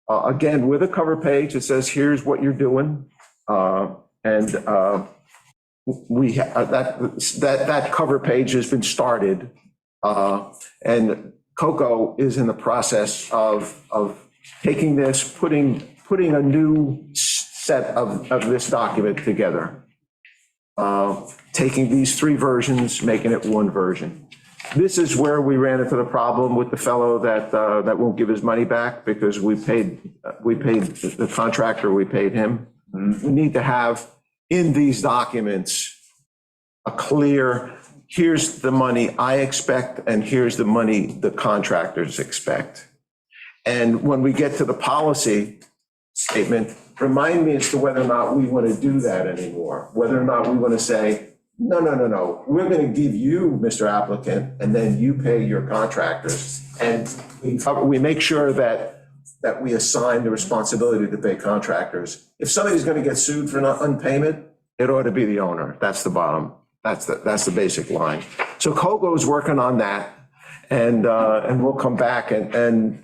Speaker 3: Again, with a cover page that says, here's what you're doing. We that cover page has been started. And Coco is in the process of taking this, putting a new set of this document together. Taking these three versions, making it one version. This is where we ran into the problem with the fellow that won't give his money back because we paid the contractor, we paid him. We need to have in these documents a clear, here's the money I expect and here's the money the contractors expect. And when we get to the policy statement, remind me as to whether or not we want to do that anymore, whether or not we want to say, no, we're going to give you, Mr. Applicant, and then you pay your contractors. And we make sure that we assign the responsibility to pay contractors. If somebody's going to get sued for unpayment, it ought to be the owner. That's the bottom. That's the basic line. So Coco's working on that, and we'll come back and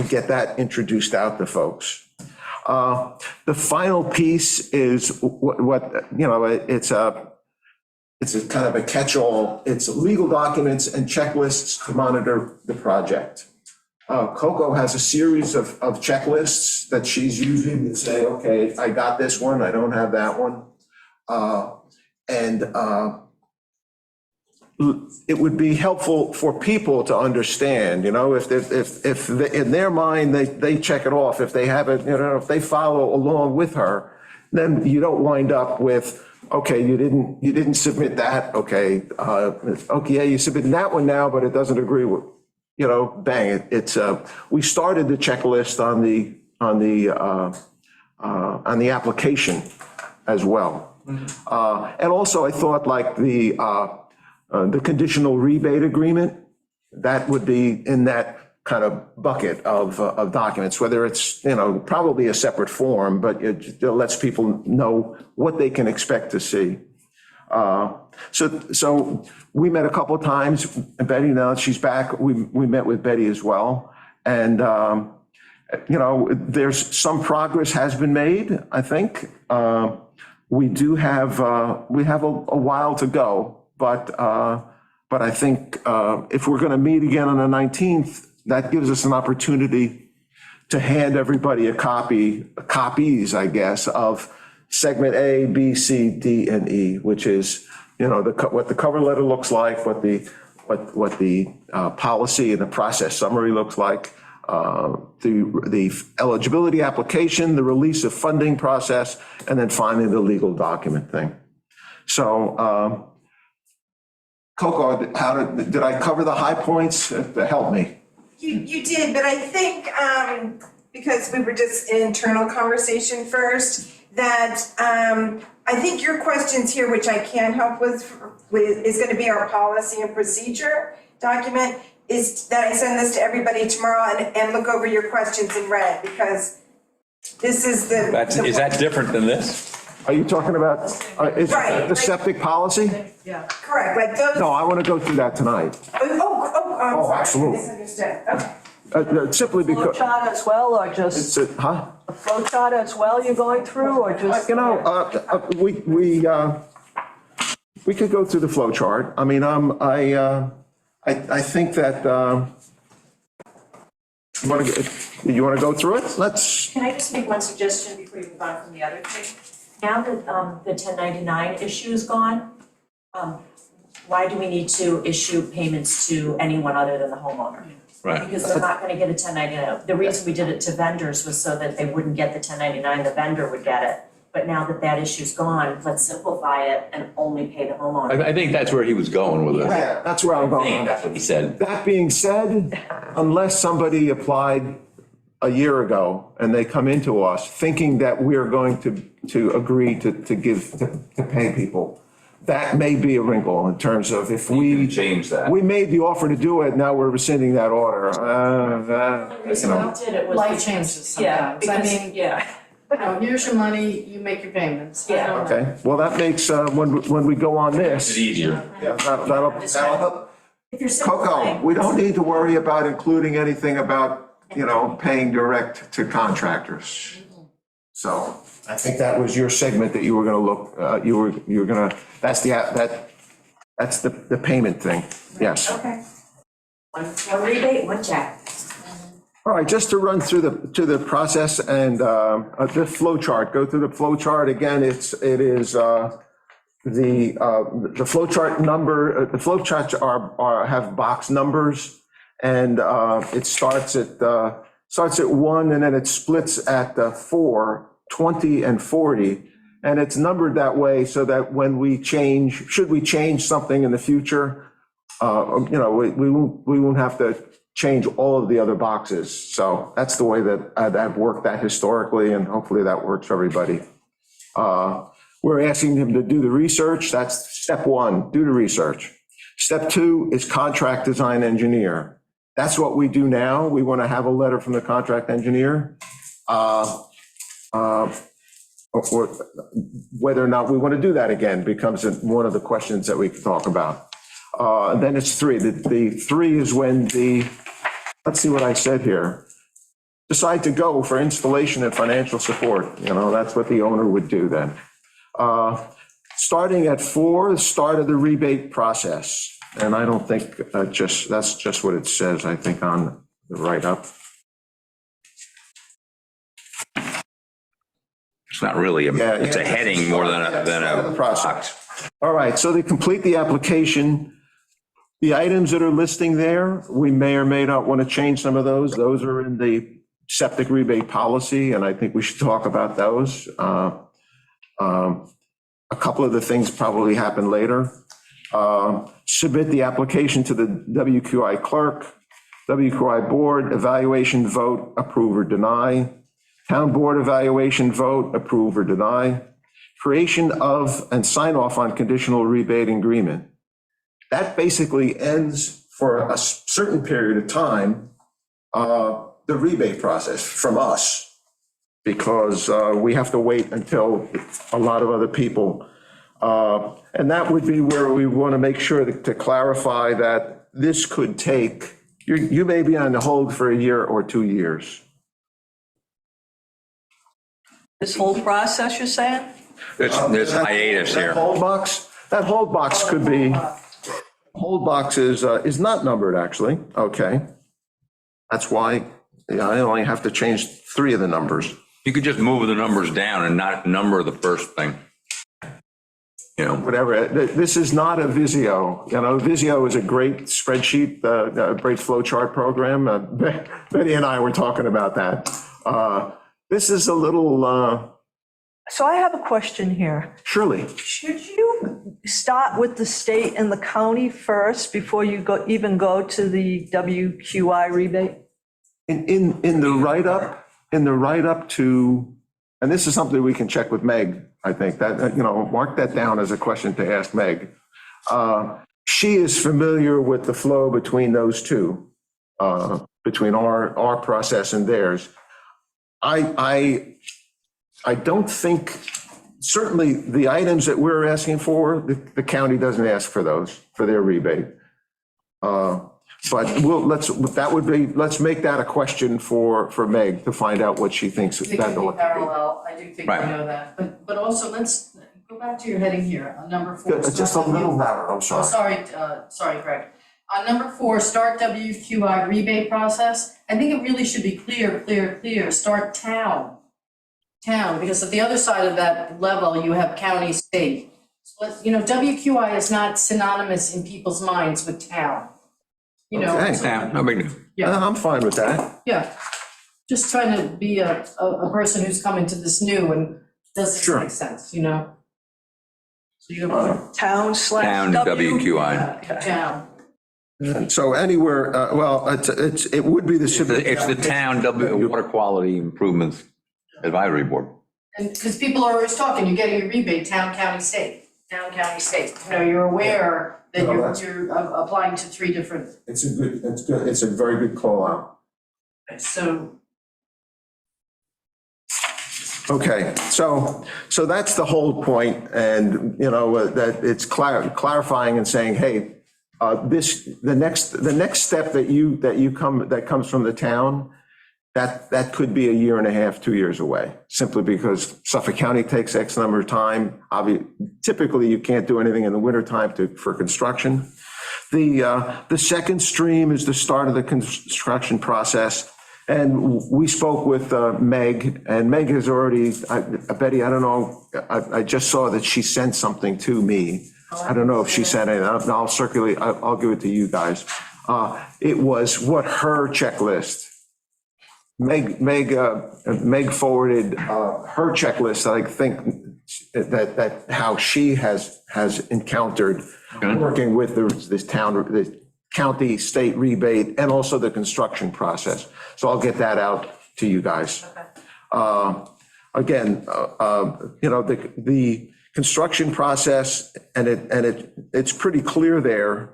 Speaker 3: get that introduced out to folks. The final piece is it's a kind of a catch-all. It's legal documents and checklists to monitor the project. Coco has a series of checklists that she's using to say, okay, I got this one, I don't have that one. And it would be helpful for people to understand, you know, if in their mind, they check it off, if they have it, you know, if they follow along with her, then you don't wind up with, okay, you didn't submit that, okay, okay, yeah, you submitted that one now, but it doesn't agree with, you know, bang, it's, we started the checklist on the application as well. And also I thought like the conditional rebate agreement, that would be in that kind of bucket of documents, whether it's, you know, probably a separate form, but it lets people know what they can expect to see. So we met a couple of times, and Betty, now that she's back, we met with Betty as well. And, you know, there's some progress has been made, I think. We do have, we have a while to go. But I think if we're going to meet again on the 19th, that gives us an opportunity to hand everybody copies, I guess, of segment A, B, C, D, and E, which is, you know, what the cover letter looks like, what the policy and the process summary looks like, the eligibility application, the release of funding process, and then finally the legal document thing. So, Coco, did I cover the high points? Help me.
Speaker 8: You did, but I think, because we were just in internal conversation first, that, I think your questions here, which I can help with, is gonna be our policy and procedure document, is that I send this to everybody tomorrow and look over your questions in red, because this is the.
Speaker 7: Is that different than this?
Speaker 3: Are you talking about, is
Speaker 8: Right,
Speaker 3: the
Speaker 8: like-
Speaker 3: septic policy?
Speaker 2: Yeah.
Speaker 8: Correct, like those.
Speaker 3: No, I want to go through that tonight.
Speaker 8: I'm sorry,
Speaker 3: absolutely.
Speaker 8: misunderstood, okay.
Speaker 3: Simply
Speaker 6: Flow
Speaker 3: because,
Speaker 6: chart as well, or just
Speaker 3: it's, huh?
Speaker 6: a flow chart as well you're going through, or just?
Speaker 3: You know, we could go through the flow chart. I mean, I think that, you want to go through it? Let's,
Speaker 9: Can I just make one suggestion before you move on from the other thing? Now that the 1099 issue is gone, why do we need to issue payments to anyone other than the homeowner?
Speaker 7: Right.
Speaker 9: Because they're not gonna get a 1099. The reason we did it to vendors was so that they wouldn't get the 1099, the vendor would get it. But now that that issue's gone, let's simplify it and only pay the homeowner.
Speaker 7: I think that's where he was going with it.
Speaker 3: yeah, that's where I'm
Speaker 7: I think
Speaker 3: going.
Speaker 7: that's what he said.
Speaker 3: That being said, unless somebody applied a year ago and they come into us thinking that we're going to agree to pay people, that may be a wrinkle in terms of if we.
Speaker 7: Change that.
Speaker 3: We made the offer to do it, now we're rescinding that order.
Speaker 9: The reason we did it was.
Speaker 2: Life
Speaker 9: because-
Speaker 2: changes
Speaker 9: Yeah,
Speaker 2: sometimes. I
Speaker 9: because,
Speaker 2: mean,
Speaker 9: yeah,
Speaker 2: you know, here's your money, you make your payments. I
Speaker 9: Yeah.
Speaker 2: don't know.
Speaker 3: Okay, well, that makes, when we go on this.
Speaker 7: easier.
Speaker 3: Yeah, that'll help.
Speaker 9: if you're
Speaker 3: Coco,
Speaker 9: simplifying.
Speaker 3: we don't need to worry about including anything about, you know, paying direct to contractors. So I think that was your segment that you were gonna look, you were gonna, that's the payment thing, yes.
Speaker 9: Okay. One rebate, one check.
Speaker 3: All right, just to run through the process and the flow chart, go through the flow chart again. It is the flow chart number. The flow charts have box numbers, and it starts at 1, and then it splits at 4, 20, and 40, and it's numbered that way so that when we change, should we change something in the future, you know, we won't have to change all of the other boxes. So that's the way that I've worked that historically, and hopefully that works for everybody. We're asking them to do the research. That's step 1, do the research. Step 2 is contract design engineer. That's what we do now. We want to have a letter from the contract engineer. Or whether or not we want to do that again becomes one of the questions that we can talk about. Then it's 3. The 3 is when let's see what I said here. Decide to go for installation and financial support. You know, that's what the owner would do then. Starting at 4, the start of the rebate process. And I don't think that's just what it says, I think, on the write-up.
Speaker 1: It's not really,
Speaker 3: Yeah,
Speaker 1: it's a
Speaker 3: yeah.
Speaker 1: heading more than
Speaker 3: Yeah,
Speaker 1: a
Speaker 3: the process.
Speaker 1: box.
Speaker 3: All right, so to complete the application, the items that are listing there, we may or may not want to change some of those. Those are in the septic rebate policy, and I think we should talk about those. A couple of the things probably happen later. Submit the application to the WQI clerk, WQI board, evaluation vote, approve or deny. Town board evaluation vote, approve or deny. Creation of and sign off on conditional rebate agreement. That basically ends for a certain period of time, the rebate process from us, because we have to wait until a lot of other people. And that would be where we want to make sure to clarify that this could take, you may be on the hold for a year or 2 years.
Speaker 6: This whole process, you're saying?
Speaker 1: There's hiatus
Speaker 3: That
Speaker 1: here.
Speaker 3: hold box could be, hold box is not numbered, actually, okay? That's why I only have to change 3 of the numbers.
Speaker 1: You could just move the numbers down and not number the first thing. You know,
Speaker 3: Whatever, this is not a Visio, Visio is a great spreadsheet, a great flow chart program. Betty and I were talking about that. This is a little,
Speaker 6: So I have a question here.
Speaker 3: surely,
Speaker 6: Should you start with the state and the county first before you even go to the WQI rebate?
Speaker 3: in the write-up to, and this is something we can check with Meg, I think, that, mark that down as a question to ask Meg. She is familiar with the flow between those two, between our process and theirs. I don't think, certainly the items that we're asking for, the county doesn't ask for those, for their rebate. But let's make that a question for Meg to find out what she thinks
Speaker 2: They
Speaker 3: that
Speaker 2: can
Speaker 3: ought
Speaker 2: be
Speaker 3: to be.
Speaker 2: parallel, I do think I
Speaker 1: Right.
Speaker 2: know that, but also let's go back to your heading here, on number 4.
Speaker 3: Just a little louder, I'm
Speaker 2: Oh,
Speaker 3: sorry.
Speaker 2: sorry, Greg. On number 4, start WQI rebate process, I think it really should be clear, start town, because at the other side of that level, you have county, state. So WQI is not synonymous in people's minds with town.
Speaker 3: Okay.
Speaker 1: yeah, no big deal.
Speaker 2: Yeah.
Speaker 3: I'm fine with that.
Speaker 2: Yeah, just trying to be a person who's coming to this new and does this
Speaker 3: Sure.
Speaker 2: make sense, So you have
Speaker 6: Town /
Speaker 1: Town WQI.
Speaker 2: town.
Speaker 3: So anywhere, well, it would be the.
Speaker 1: It's the town Water Quality Improvements Advisory Board.
Speaker 2: And because people are always talking, you're getting a rebate, town, county, state, town, county, state. You're aware that
Speaker 3: No,
Speaker 2: you're applying to 3 different,
Speaker 3: It's good, it's a very good call out.
Speaker 2: so.
Speaker 3: Okay, so that's the whole point, and, that it's clarifying and saying, hey, the next step that comes from the town, that could be a year and a half, 2 years away, simply because Suffolk County takes X number of time. Typically, you can't do anything in the wintertime for construction. The second stream is the start of the construction process. And we spoke with Meg, and Meg has already, Betty, I don't know, I just saw that she sent something to me. I don't know if she sent it, I'll circulate, I'll give it to you guys. It was what her checklist. Meg forwarded her checklist, I think that how she has encountered working with this county, state rebate, and also the construction process. So I'll get that out to you guys. Again, the construction process, and it's pretty clear there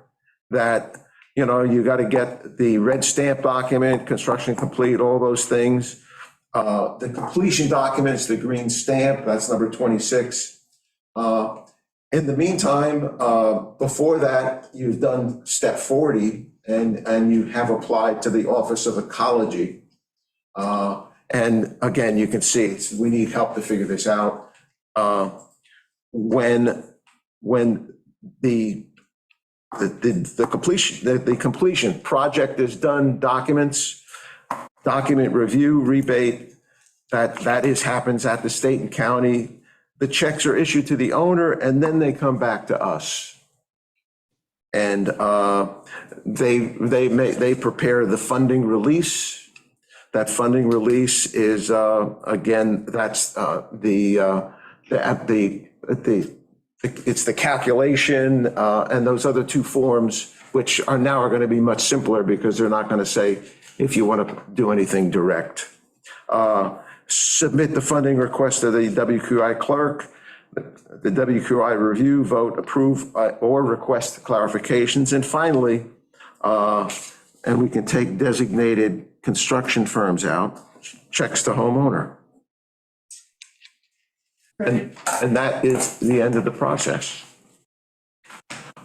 Speaker 3: that, you got to get the red stamp document, construction complete, all those things. The completion documents, the green stamp, that's number 26. In the meantime, before that, you've done step 40 and you have applied to the Office of Ecology. And again, you can see we need help to figure this out. When the completion project is done, document review, rebate, that happens at the state and county. the checks are issued to the owner, and then they come back to us. And they prepare the funding release. That funding release is, again, that's it's the calculation and those other two forms, which are going to be much simpler because they're not going to say if you want to do anything direct. Submit the funding request to the WQI clerk. The WQI review, vote, approve, or request clarifications. And finally, and we can take designated construction firms out, checks to homeowner. And that is the end of the process.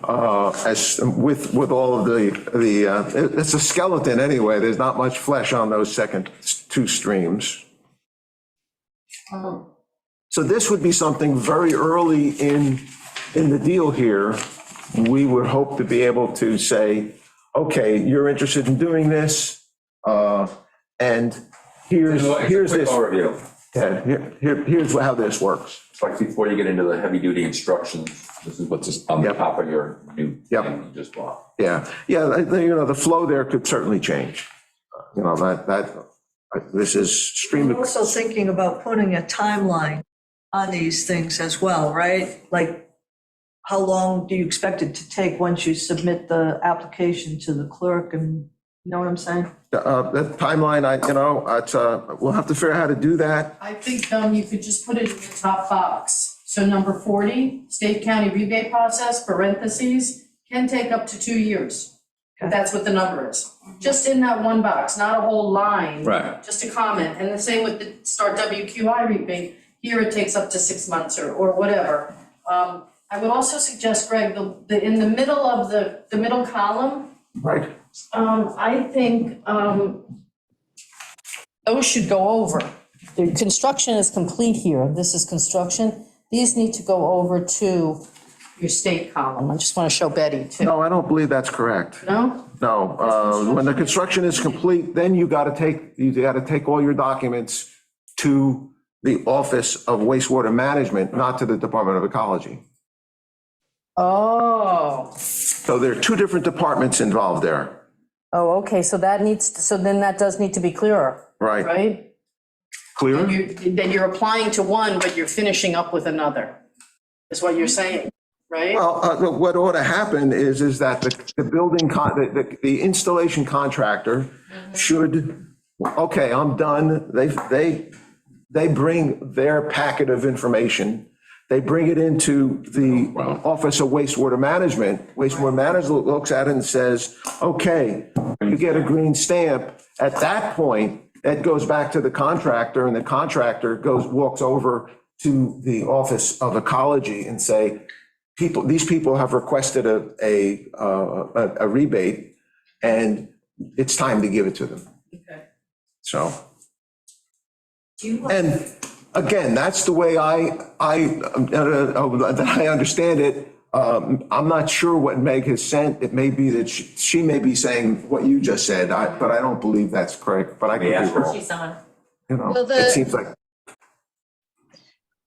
Speaker 3: As with all of it's a skeleton anyway. There's not much flesh on those second two streams. So this would be something very early in the deal here. We would hope to be able to say, okay, you're interested in doing this, and here's this.
Speaker 10: Overview.
Speaker 3: Yeah, here's how this works.
Speaker 10: It's like before you get into the heavy duty instructions, this is what's just on the
Speaker 3: Yep.
Speaker 10: top of your new
Speaker 3: Yep.
Speaker 10: thing you just bought.
Speaker 3: Yeah, the flow there could certainly change. This is stream.
Speaker 6: We're also thinking about putting a timeline on these things as well, right? Like, how long do you expect it to take once you submit the application to the clerk, and you know what I'm saying?
Speaker 3: That timeline, we'll have to figure out how to do that.
Speaker 2: I think, you could just put it in the top box. So number 40, state county rebate process, parentheses, can take up to 2 years. If that's what the number is. Just in that one box, not a whole line.
Speaker 7: Right.
Speaker 2: Just a comment. And the same with the start WQI rebate. Here it takes up to 6 months or whatever. I would also suggest, Greg, in the middle of the middle column,
Speaker 3: Right.
Speaker 2: I think those should go over. The construction is complete here. This is construction. These need to go over to your state column. I just want to show Betty too.
Speaker 3: No, I don't believe that's correct.
Speaker 2: No?
Speaker 3: No, when the construction is complete, then you got to take all your documents to the Office of Wastewater Management, not to the Department of Ecology.
Speaker 2: Oh.
Speaker 3: So there are two different departments involved there.
Speaker 2: Oh, okay, so then that does need to be clearer,
Speaker 3: Right.
Speaker 2: right?
Speaker 3: Clear?
Speaker 2: Then you're applying to one, but you're finishing up with another, is what you're saying, right?
Speaker 3: Well, what ought to happen is that the building, the installation contractor should, okay, I'm done. They bring their packet of information. They bring it into the Office of Wastewater Management. Wastewater Management looks at it and says, okay, you get a green stamp. At that point, it goes back to the contractor, and the contractor walks over to the Office of Ecology and say, these people have requested a rebate, and it's time to give it to them.
Speaker 2: Okay.
Speaker 3: So. And again, that's the way I understand it. I'm not sure what Meg has sent. It may be that she may be saying what you just said, but I don't believe that's correct, but I could be wrong.
Speaker 9: She's on.
Speaker 11: Well,
Speaker 3: It seems like,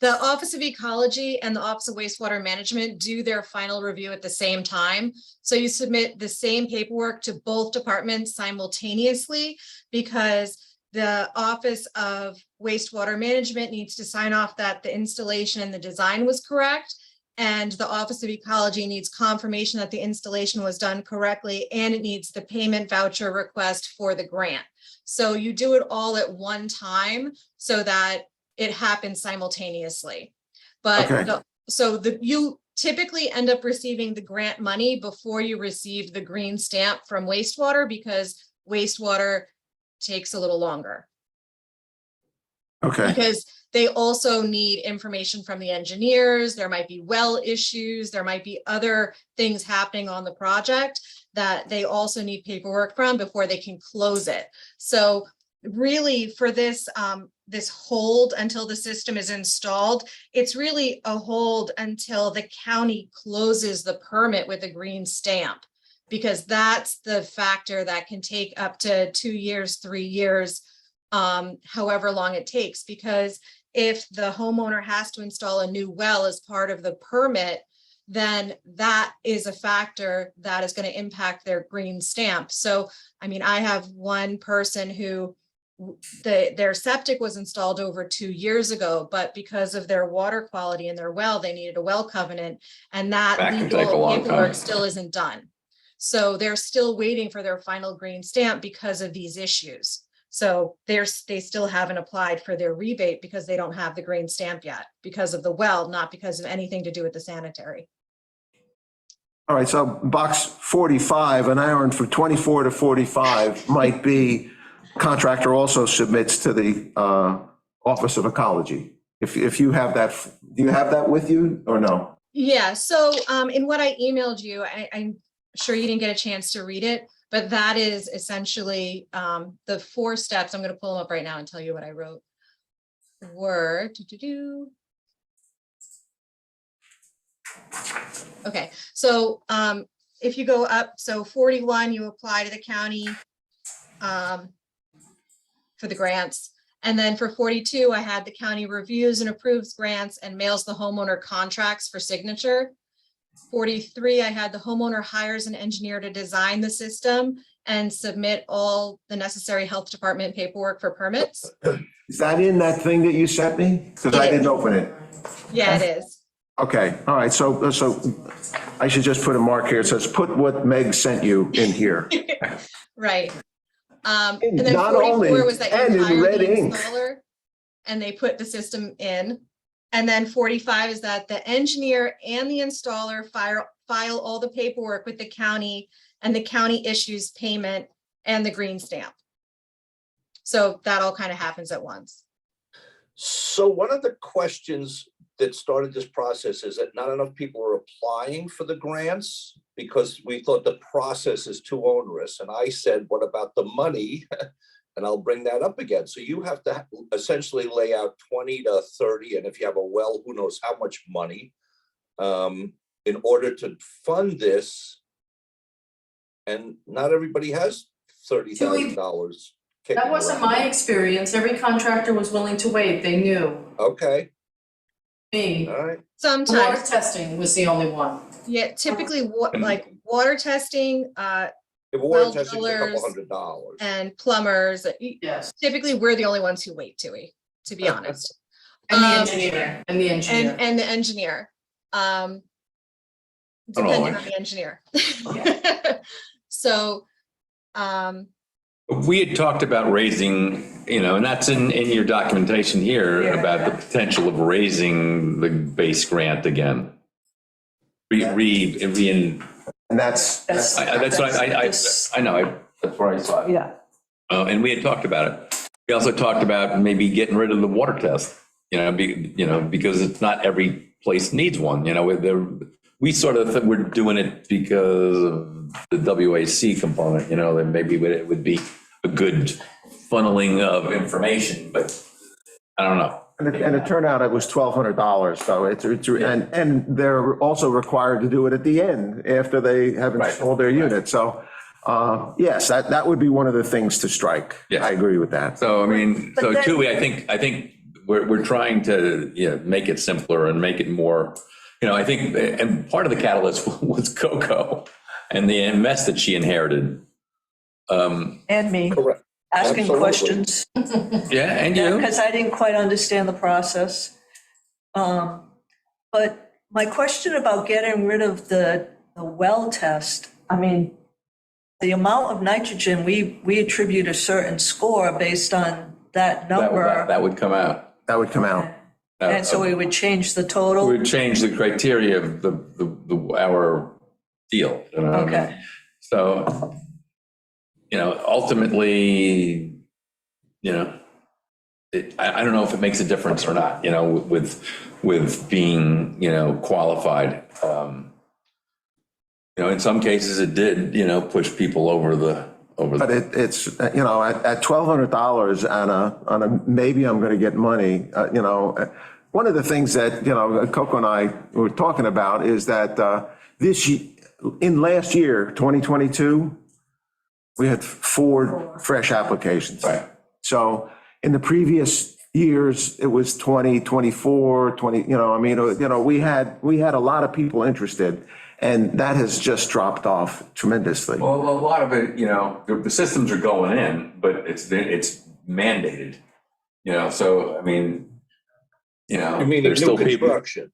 Speaker 11: the Office of Ecology and the Office of Wastewater Management do their final review at the same time. So you submit the same paperwork to both departments simultaneously, because the Office of Wastewater Management needs to sign off that the installation and the design was correct. And the Office of Ecology needs confirmation that the installation was done correctly, and it needs the payment voucher request for the grant. So you do it all at one time so that it happens simultaneously. But
Speaker 3: Okay.
Speaker 11: you typically end up receiving the grant money before you receive the green stamp from wastewater, because wastewater takes a little longer.
Speaker 3: okay,
Speaker 11: Because they also need information from the engineers. There might be well issues. There might be other things happening on the project that they also need paperwork from before they can close it. So really, for this, this hold until the system is installed, it's really a hold until the county closes the permit with a green stamp, because that's the factor that can take up to 2 years, 3 years however long it takes, because if the homeowner has to install a new well as part of the permit, then that is a factor that is going to impact their green stamp. So, I mean, I have one person who their septic was installed over 2 years ago, but because of their water quality in their well, they needed a well covenant, and that
Speaker 7: That can take a
Speaker 11: legal
Speaker 7: long
Speaker 11: paperwork
Speaker 7: time.
Speaker 11: still isn't done. So they're still waiting for their final green stamp because of these issues. So they still haven't applied for their rebate because they don't have the green stamp yet, because of the well, not because of anything to do with the sanitary.
Speaker 3: All right, so box 45, an errand for 24 to 45 might be contractor also submits to the Office of Ecology. If you have that, do you have that with you or no?
Speaker 11: Yeah, so in what I emailed you, I'm sure you didn't get a chance to read it, but that is essentially the 4 steps. I'm going to pull them up right now and tell you what I wrote. Were Okay, so if you go up, so 41, you apply to the county for the grants. And then for 42, I had the county reviews and approves grants and mails the homeowner contracts for signature. 43, I had the homeowner hires an engineer to design the system and submit all the necessary health department paperwork for permits.
Speaker 3: Is that in that thing that you sent me? Because I didn't open it.
Speaker 11: Yeah, it is.
Speaker 3: Okay, all right, so I should just put a mark here. It says, put what Meg sent you in here.
Speaker 11: Right. And then
Speaker 3: Not
Speaker 11: 44
Speaker 3: only-
Speaker 11: was that
Speaker 3: and
Speaker 11: you
Speaker 3: in
Speaker 11: hired
Speaker 3: red
Speaker 11: the
Speaker 3: ink.
Speaker 11: installer and they put the system in. And then 45 is that the engineer and the installer file all the paperwork with the county, and the county issues payment and the green stamp. So that all kind of happens at once.
Speaker 5: So one of the questions that started this process is that not enough people are applying for the grants because we thought the process is too onerous. And I said, what about the money? And I'll bring that up again. So you have to essentially lay out 20 to 30, and if you have a well, who knows how much money, in order to fund this. And not everybody has $30,000.
Speaker 2: That wasn't my experience. Every contractor was willing to wait. They knew.
Speaker 5: Okay,
Speaker 2: Me,
Speaker 5: all right.
Speaker 2: water
Speaker 11: Sometimes,
Speaker 2: testing was the only one.
Speaker 11: yeah, typically like water testing
Speaker 5: If a water
Speaker 11: Well
Speaker 5: testing is a couple
Speaker 11: drillers
Speaker 5: $100.
Speaker 11: and plumbers,
Speaker 2: Yes.
Speaker 11: typically we're the only ones who wait, Tui, to be honest.
Speaker 2: And the
Speaker 11: Um,
Speaker 2: engineer, and the engineer.
Speaker 11: And the engineer.
Speaker 7: Not
Speaker 11: Depending
Speaker 7: always.
Speaker 11: on the engineer. So,
Speaker 7: We had talked about raising, and that's in your documentation here about the potential of raising the base grant again.
Speaker 3: And that's
Speaker 7: That's what I know, that's where I saw it.
Speaker 6: Yeah,
Speaker 7: And we had talked about it. We also talked about maybe getting rid of the water test, because it's not every place needs one, we sort of we're doing it because of the WAC component, that maybe it would be a good funneling of information, but I don't know.
Speaker 3: And it turned out it was $1,200, so and they're also required to do it at the end after they have
Speaker 7: Right.
Speaker 3: installed their unit. So, yes, that would be one of the things to strike.
Speaker 7: Yes.
Speaker 3: I agree with that.
Speaker 7: So, I mean,
Speaker 6: But
Speaker 7: so
Speaker 6: then-
Speaker 7: Tui, I think we're trying to, make it simpler and make it more, I think, and part of the catalyst was Coco and the mess that she inherited.
Speaker 6: and me,
Speaker 5: Correct.
Speaker 6: asking
Speaker 5: Absolutely.
Speaker 6: questions.
Speaker 7: Yeah, and you.
Speaker 6: Because I didn't quite understand the process. But my question about getting rid of the well test, I mean, the amount of nitrogen, we attribute a certain score based on that number.
Speaker 7: That would come out.
Speaker 3: That would come out.
Speaker 6: And so we would change the
Speaker 7: We
Speaker 6: total.
Speaker 7: would change the criteria of our deal.
Speaker 6: Okay.
Speaker 7: So, ultimately, I don't know if it makes a difference or not, with being, qualified. In some cases it did, push people over the.
Speaker 3: But it's, at $1,200 on a maybe I'm going to get money, one of the things that, Coco and I were talking about is that in last year, 2022, we had 4 fresh applications.
Speaker 7: Right.
Speaker 3: So In the previous years, it was 20, 24, 20, I mean, we had a lot of people interested, and that has just dropped off tremendously.
Speaker 1: Well, a lot of it, the systems are going in, but it's mandated, so, I mean,
Speaker 5: I mean,
Speaker 7: There's
Speaker 5: new
Speaker 7: still people-
Speaker 5: construction.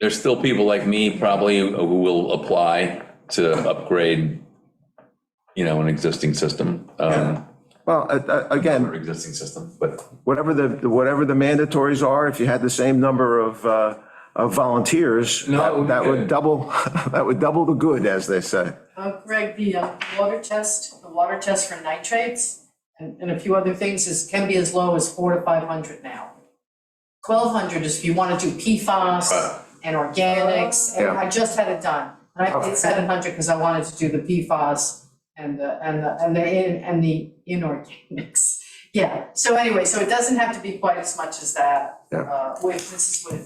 Speaker 7: There's still people like me probably who will apply to upgrade, an existing system.
Speaker 3: Well, again,
Speaker 7: Or existing system, but
Speaker 3: whatever the mandatories are, if you had the same number of volunteers,
Speaker 1: No, that would be
Speaker 3: that would
Speaker 1: good.
Speaker 3: double, that would double the good, as they say.
Speaker 2: Greg, the water test for nitrates and a few other things can be as low as 400 to 500 now. 1,200 is if you want to do PFAS and organics, and
Speaker 3: Yeah.
Speaker 2: I just had it done. And I paid 700 because I wanted to do the PFAS and the inorganics. Yeah, so anyway, so it doesn't have to be quite as much as that. This is with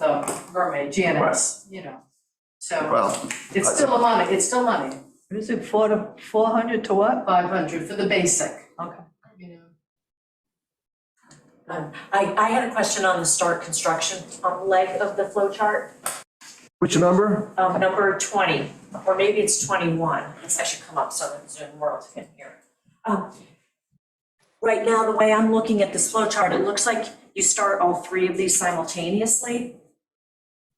Speaker 2: Mermaid, GNS, So
Speaker 3: Well,
Speaker 2: it's still money,
Speaker 6: What is it, 400 to what?
Speaker 2: 500 for the basic,
Speaker 6: Okay.
Speaker 9: I had a question on the start construction leg of the flow chart,
Speaker 3: which number?
Speaker 9: number 20, or maybe it's 21. I guess I should come up so that Zoom world can hear. Right now, the way I'm looking at this flow chart, it looks like you start all three of these simultaneously.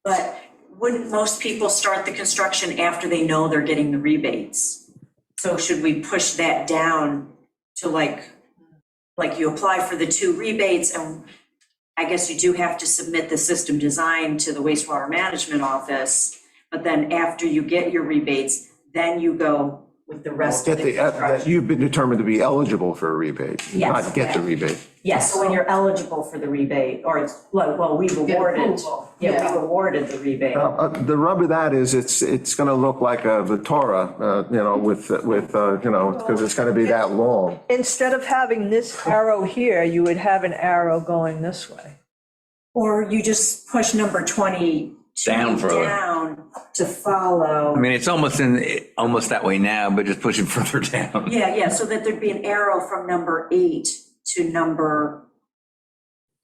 Speaker 9: But wouldn't most people start the construction after they know they're getting the rebates? So should we push that down to like you apply for the 2 rebates, and I guess you do have to submit the system design to the wastewater management office, but then after you get your rebates, then you go with the rest of the
Speaker 3: That
Speaker 9: construction.
Speaker 3: you've been determined to be eligible for a rebate,
Speaker 9: Yes.
Speaker 3: not get the rebate.
Speaker 9: Yes, so when you're eligible for the rebate, or it's, well, we've
Speaker 2: Get
Speaker 9: awarded,
Speaker 2: approval.
Speaker 9: we've awarded the rebate.
Speaker 3: The rub of that is it's going to look like a Vitara, because it's going to be that long.
Speaker 6: Instead of having this arrow here, you would have an arrow going this way.
Speaker 9: Or you just push number 20
Speaker 7: Down further.
Speaker 9: down to follow.
Speaker 1: I mean, it's almost that way now, but just pushing further down.
Speaker 9: Yeah, so that there'd be an arrow from number 8 to number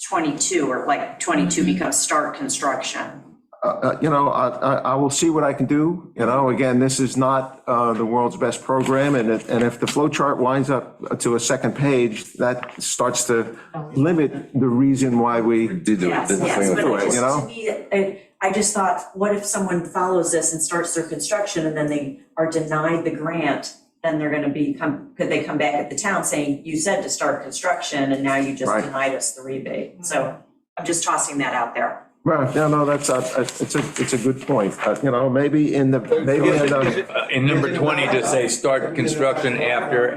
Speaker 9: 22, or like 22 becomes start construction.
Speaker 3: I will see what I can do. Again, this is not the world's best program, and if the flow chart winds up to a second page, that starts to limit the reason why we
Speaker 1: Did the-
Speaker 9: Yes,
Speaker 1: did the
Speaker 9: yes,
Speaker 1: thing with
Speaker 9: but
Speaker 1: the
Speaker 9: it
Speaker 1: way.
Speaker 9: just,
Speaker 3: you know?
Speaker 9: to me, I just thought, what if someone follows this and starts their construction and then they are denied the grant? Then they're gonna could they come back at the town saying, you said to start construction and now you just
Speaker 3: Right.
Speaker 9: denied us the rebate? So I'm just tossing that out there.
Speaker 3: Right, no, that's it's a good point. Maybe in the
Speaker 7: in number 20, just say start construction after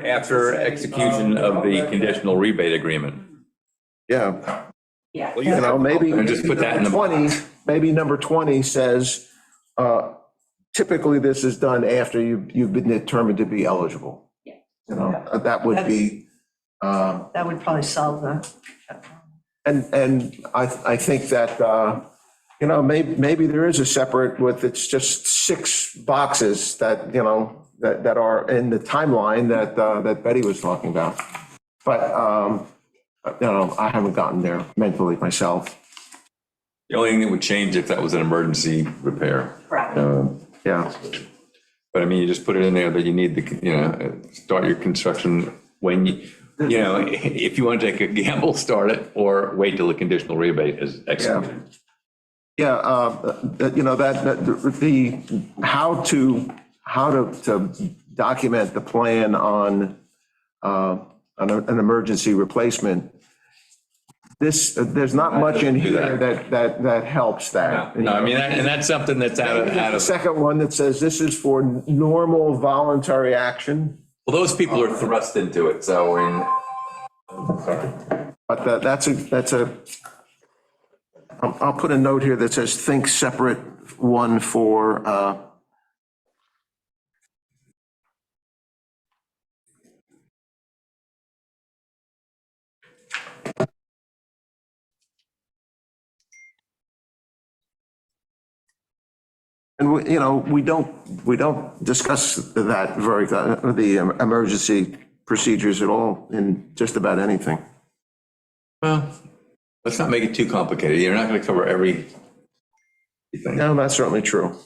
Speaker 7: execution of the conditional rebate agreement.
Speaker 3: yeah.
Speaker 9: Yeah.
Speaker 5: Well, you have-
Speaker 3: Maybe.
Speaker 7: And just put that in the-
Speaker 3: 20, maybe number 20 says, typically this is done after you've been determined to be eligible.
Speaker 9: Yeah.
Speaker 3: That would be,
Speaker 6: That would probably solve that.
Speaker 3: and I think that, maybe there is a separate it's just 6 boxes that, that are in the timeline that Betty was talking about. But, I haven't gotten there mentally myself.
Speaker 7: The only thing that would change if that was an emergency repair.
Speaker 9: Correct.
Speaker 3: Yeah.
Speaker 7: But I mean, you just put it in there that you need start your construction when if you want to take a gamble, start it, or wait till the conditional rebate is executed.
Speaker 3: Yeah, how to document the plan on an emergency replacement. There's not much in here that helps that.
Speaker 7: No, I mean, and that's something that's out
Speaker 3: The
Speaker 7: of,
Speaker 3: second one that says this is for normal voluntary action,
Speaker 7: well, those people are thrust into it, so
Speaker 3: but I'll put a note here that says think separate one for, and we don't discuss that the emergency procedures at all in just about anything.
Speaker 7: Well, let's not make it too complicated. You're not going to cover every thing.
Speaker 3: No, that's certainly true.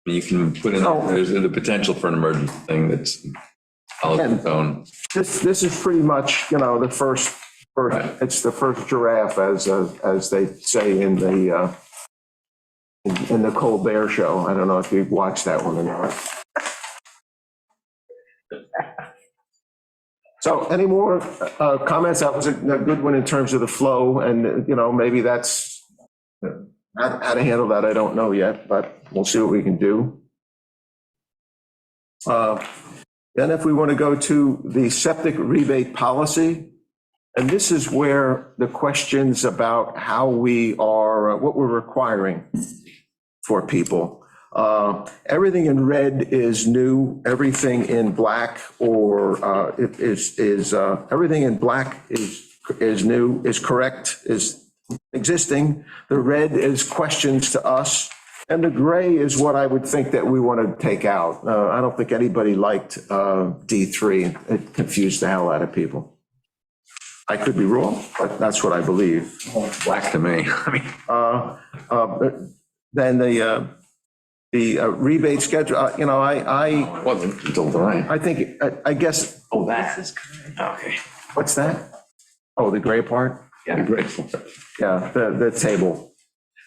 Speaker 7: You can put in,
Speaker 3: No.
Speaker 7: there's the potential for an emergency thing that's all of its own.
Speaker 3: This is pretty much, the first,
Speaker 7: Right.
Speaker 3: it's the first giraffe, as they say in the Colbert Show. I don't know if you've watched that one or not. So any more comments? That was a good one in terms of the flow, and, maybe that's, how to handle that, I don't know yet, but we'll see what we can do. Then if we want to go to the septic rebate policy, and this is where the questions about how we are, what we're requiring for people. Everything in red is new, everything in black everything in black is new, is correct, is existing. The red is questions to us, and the gray is what I would think that we want to take out. I don't think anybody liked D3. It confused the hell out of people. I could be wrong, but that's what I believe.
Speaker 1: Black to me.
Speaker 3: Then the rebate schedule,
Speaker 7: It wasn't until tonight.
Speaker 3: I think, I guess,
Speaker 7: Oh, that.
Speaker 6: This is great.
Speaker 7: Okay.
Speaker 3: what's that? Oh, the gray part?
Speaker 7: Yeah, grateful.
Speaker 3: Yeah, the table.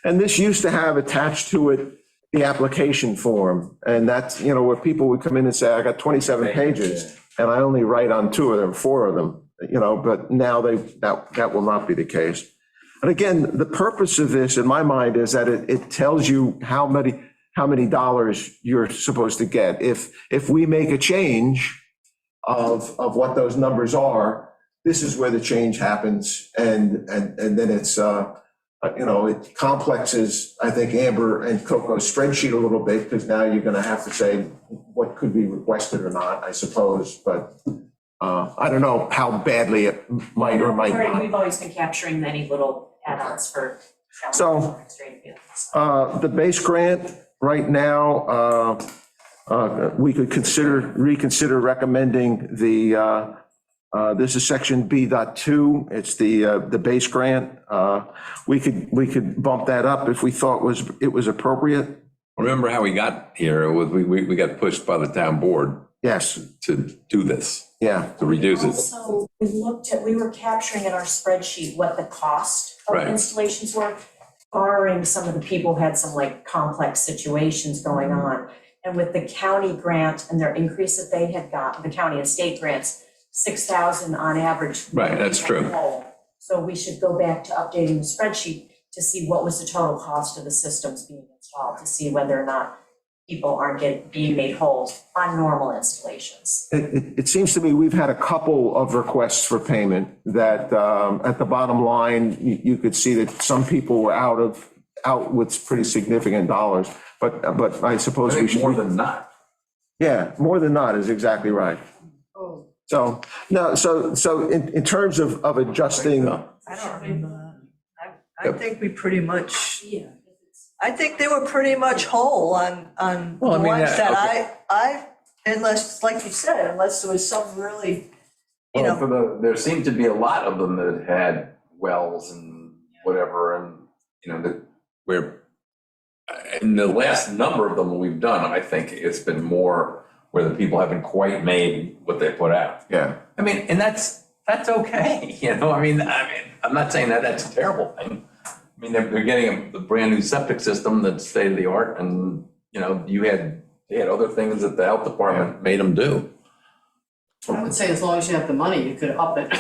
Speaker 3: And this used to have attached to it the application form. And that's, where people would come in and say, I got 27 pages and I only write on 2 of them, 4 of them, but now that will not be the case. And again, the purpose of this in my mind is that it tells you how many dollars you're supposed to get. If we make a change of what those numbers are, this is where the change happens. And then it's, it complexes, I think, Amber and Coco's spreadsheet a little bit, because now you're going to have to say what could be requested or not, I suppose. But I don't know how badly it might or might not.
Speaker 9: We've always been capturing any little add-ons for.
Speaker 3: So, the base grant right now, we could reconsider recommending this is section B.2. It's the base grant. We could bump that up if we thought it was appropriate.
Speaker 7: Remember how we got here? We got pushed by the town board
Speaker 3: Yes,
Speaker 7: to do this,
Speaker 3: yeah.
Speaker 7: to reduce it.
Speaker 9: Also, we were capturing in our spreadsheet what the cost of
Speaker 7: Right.
Speaker 9: installations were, barring some of the people who had some like complex situations going on. And with the county grant and their increase that they had got, the county and state grants, 6,000 on average.
Speaker 7: Right, that's true.
Speaker 9: So we should go back to updating the spreadsheet to see what was the total cost of the systems being installed, to see whether or not people aren't being made whole on normal installations.
Speaker 3: It seems to me we've had a couple of requests for payment that at the bottom line, you could see that some people were out with pretty significant dollars, but I suppose we should.
Speaker 10: More than not.
Speaker 3: Yeah, more than not is exactly right.
Speaker 2: Oh,
Speaker 3: So, no, so in terms of adjusting,
Speaker 6: I don't remember that. I think we pretty much, I think they were pretty much whole on the
Speaker 7: Well, I mean,
Speaker 6: ones
Speaker 7: that-
Speaker 6: that I, unless, like you said, unless there was some really,
Speaker 10: Well, there seemed to be a lot of them that had wells and whatever, and,
Speaker 7: We're,
Speaker 10: in the last number of them we've done, I think it's been more where the people haven't quite made what they put out.
Speaker 3: yeah.
Speaker 7: I mean, and that's okay, I'm not saying that that's a terrible thing. I mean, they're getting a brand new septic system that's state of the art, and, they had other things that the health department made them do.
Speaker 2: I would say as long as you have the money, you could up it.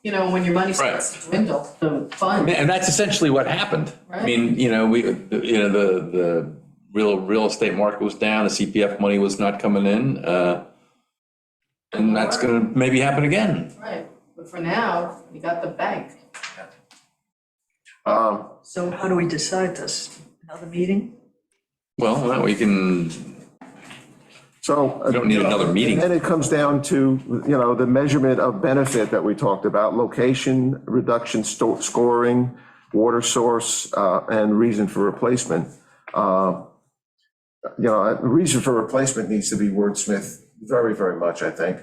Speaker 2: When your money starts to dwindle, the fund.
Speaker 7: And that's essentially what happened. I
Speaker 2: Right.
Speaker 7: mean, the real estate market was down, the CPF money was not coming in, and that's gonna maybe happen again.
Speaker 2: Right, but for now, you got the bank.
Speaker 6: so how do we decide this? Another meeting?
Speaker 7: Well, we can,
Speaker 3: So.
Speaker 7: we don't need another meeting.
Speaker 3: Then it comes down to, the measurement of benefit that we talked about, location, reduction, scoring, water source, and reason for replacement. A reason for replacement needs to be wordsmithed very, very much, I think.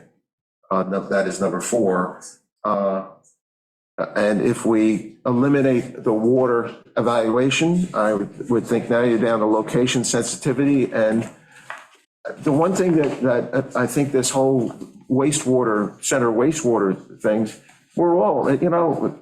Speaker 3: That is number 4. And if we eliminate the water evaluation, I would think now you're down to location sensitivity. And the one thing that I think this whole center wastewater things, we're all, you know,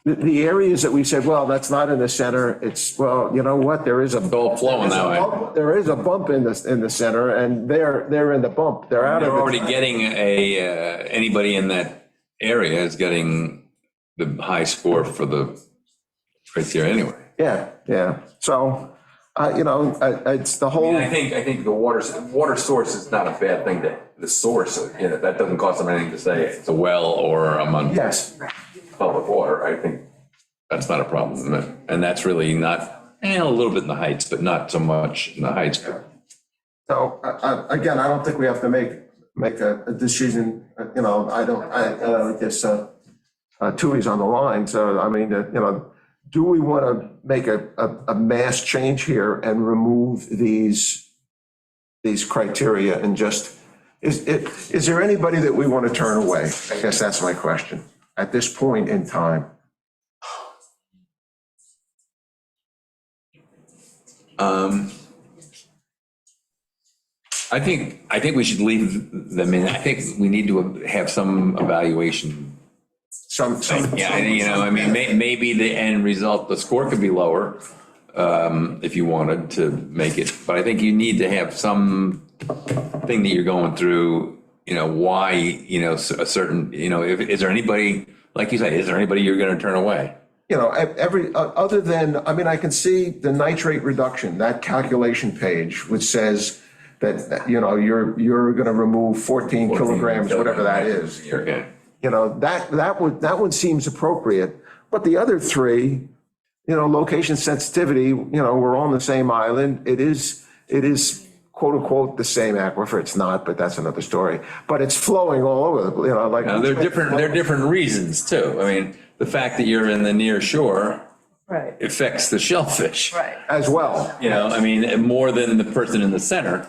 Speaker 3: the areas that we said, well, that's not in the center, it's, well, you know what, there is a.
Speaker 7: It's all flowing that way.
Speaker 3: There is a bump in the center, and they're in the bump, they're out of
Speaker 7: They're
Speaker 3: it.
Speaker 7: already getting anybody in that area is getting the high score for the criteria anyway.
Speaker 3: Yeah. So, you know, it's the whole.
Speaker 10: I think the water source is not a bad thing the source, you know, that doesn't cost them anything to say it's
Speaker 7: It's a well or a month.
Speaker 3: Yes.
Speaker 10: public water, I think.
Speaker 7: That's not a problem. And that's really not, a little bit in the heights, but not so much in the heights.
Speaker 3: So, again, I don't think we have to make a decision, you know, I guess, Tui's on the line, so, I mean, you know, do we want to make a mass change here and remove these criteria and just, is there anybody that we want to turn away? I guess that's my question, at this point in time.
Speaker 7: I think we should leave them in. I think we need to have some evaluation. Yeah, you know, I mean, maybe the end result, the score could be lower if you wanted to make it. But I think you need to have some thing that you're going through, you know, why, you know, a certain, you know, is there anybody, like you say, is there anybody you're going to turn away?
Speaker 3: You know, other than, I mean, I can see the nitrate reduction, that calculation page, which says that, you know, you're going to remove 14 kilograms, whatever that is.
Speaker 7: Okay.
Speaker 3: You know, that one seems appropriate, but the other three, you know, location sensitivity, you know, we're on the same island. It is quote unquote the same aquifer. It's not, but that's another story. But it's flowing all over, you know, like.
Speaker 7: Now, there are different reasons too. I mean, the fact that you're in the near shore
Speaker 6: Right,
Speaker 7: affects the shellfish.
Speaker 6: right.
Speaker 3: As well.
Speaker 7: You know, I mean, more than the person in the center,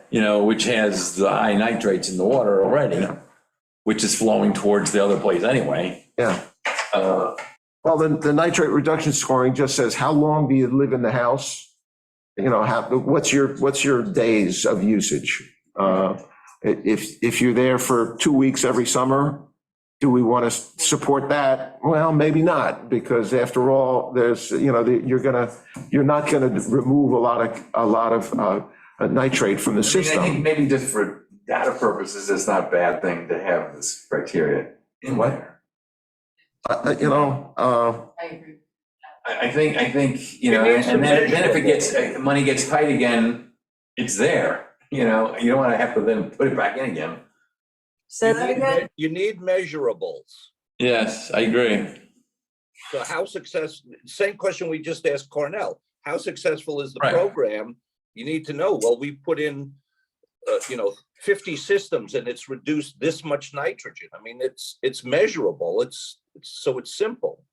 Speaker 7: you know, which has the high nitrates in the water already, which is flowing towards the other place anyway.
Speaker 3: Yeah. Well, the nitrate reduction scoring just says, how long do you live in the house? You know, what's your days of usage? If you're there for 2 weeks every summer, do we want to support that? Well, maybe not, because after all, there's, you know, you're not gonna remove a lot of nitrate from the
Speaker 10: I think
Speaker 3: system.
Speaker 10: maybe just for data purposes, it's not a bad thing to have this criteria in there.
Speaker 3: You know,
Speaker 2: I agree.
Speaker 10: I think, you know, and then if it gets, money gets tight again, it's there, you know, you don't want to have to then put it back in again.
Speaker 6: Say that again?
Speaker 5: You need measurables.
Speaker 7: Yes, I agree.
Speaker 5: So how same question we just asked Cornell, how successful is the
Speaker 7: Right.
Speaker 5: program? You need to know, well, we put in, you know, 50 systems and it's reduced this much nitrogen. I mean, it's measurable. It's simple.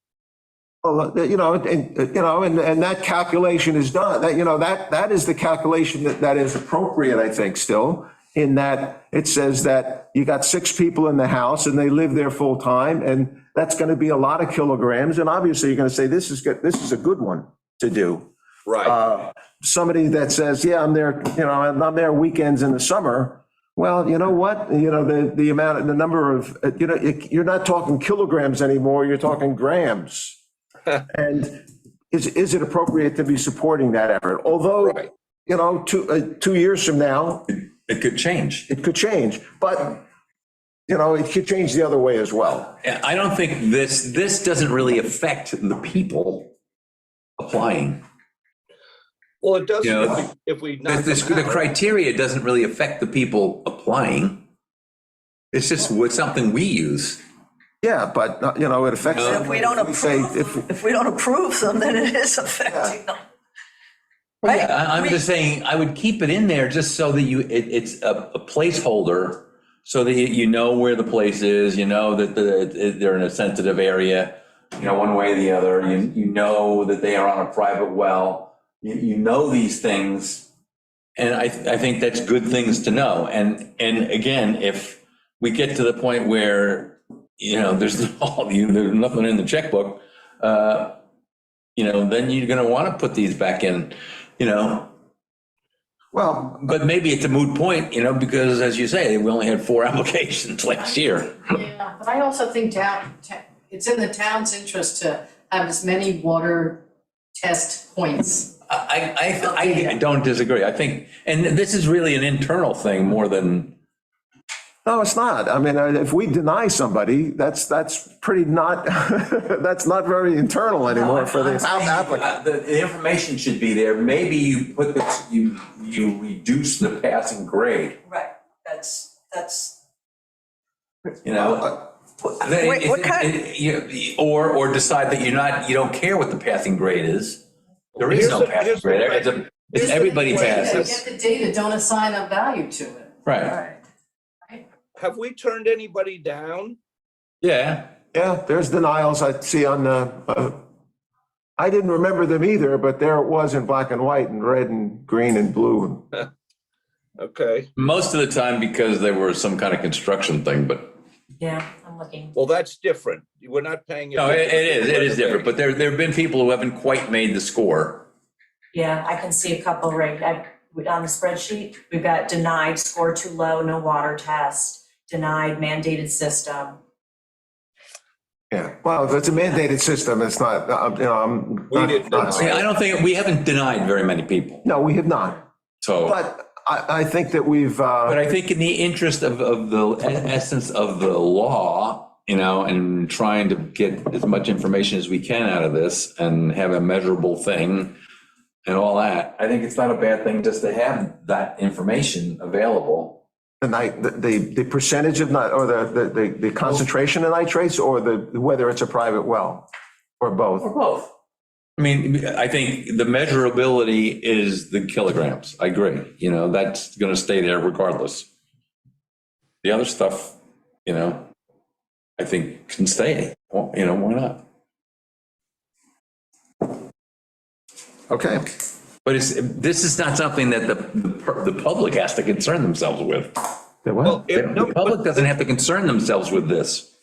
Speaker 3: well, you know, and that calculation is done. That, you know, that is the calculation that is appropriate, I think, still, in that it says that you got 6 people in the house and they live there full time, and that's going to be a lot of kilograms. And obviously, you're going to say this is good. This is a good one to do.
Speaker 5: Right.
Speaker 3: Somebody that says, yeah, I'm there, you know, I'm there weekends in the summer. Well, you know what? You know, the number of, you know, you're not talking kilograms anymore. You're talking grams. And is it appropriate to be supporting that effort? Although,
Speaker 5: Right.
Speaker 3: you know, 2 years from now,
Speaker 7: It could change.
Speaker 3: it could change, but, you know, it could change the other way as well.
Speaker 7: And I don't think this doesn't really affect the people applying.
Speaker 5: Well, it doesn't,
Speaker 7: You know,
Speaker 5: if we knock
Speaker 7: The
Speaker 5: them out.
Speaker 7: criteria doesn't really affect the people applying. It's just something we use.
Speaker 3: Yeah, but, you know, it affects.
Speaker 7: If
Speaker 6: If we don't if we don't approve them, then it is affecting them. Right?
Speaker 7: I'm just saying, I would keep it in there just so that it's a placeholder, so that you know where the place is, you know that they're in a sensitive area, you know, one way or the other. You know that they are on a private well. You know these things, and I think that's good things to know. And again, if we get to the point where there's there's nothing in the checkbook, then you're gonna wanna put these back in,
Speaker 3: Well,
Speaker 7: but maybe it's a moot point, because as you say, we only had 4 applications last year.
Speaker 2: Yeah, but I also think it's in the town's interest to have as many water test points.
Speaker 7: I don't disagree. I think, and this is really an internal thing more than,
Speaker 3: no, it's not. I mean, if we deny somebody, that's pretty not, that's not very internal anymore for the applicant.
Speaker 10: The information should be there. Maybe you put this, you reduce the passing grade,
Speaker 6: Right, that's,
Speaker 10: you know?
Speaker 6: what kind,
Speaker 7: or decide that you don't care what the passing grade is. There is no passing grade. It's everybody passes.
Speaker 2: Get the data, don't assign a value to it.
Speaker 7: Right.
Speaker 5: Have we turned anybody down?
Speaker 7: Yeah.
Speaker 3: Yeah, there's denials I see on the, I didn't remember them either, but there it was in black and white and red and green and blue.
Speaker 5: Okay,
Speaker 7: Most of the time because they were some kind of construction thing, but
Speaker 9: Yeah, I'm looking.
Speaker 5: well, that's different. We're not paying.
Speaker 7: no, it is different. But there have been people who haven't quite made the score.
Speaker 9: Yeah, I can see a couple right on the spreadsheet. We've got denied, score too low, no water test, denied mandated system.
Speaker 3: Yeah, well, if it's a mandated system, it's not, I'm
Speaker 5: We didn't
Speaker 3: not.
Speaker 7: See, I don't think, we haven't denied very many people.
Speaker 3: No, we have not.
Speaker 7: So,
Speaker 3: But I think that we've,
Speaker 7: but I think in the interest of the essence of the law, and trying to get as much information as we can out of this and have a measurable thing and all that.
Speaker 10: I think it's not a bad thing just to have that information available.
Speaker 3: the percentage of or the concentration of nitrates or whether it's a private well or both.
Speaker 10: Or both.
Speaker 7: I mean, I think the measurability is the kilograms. I agree. That's going to stay there regardless. The other stuff, I think can stay. Well, why not?
Speaker 3: Okay.
Speaker 7: But this is not something that the public has to concern themselves with.
Speaker 5: Well,
Speaker 7: The public doesn't have to concern themselves with this.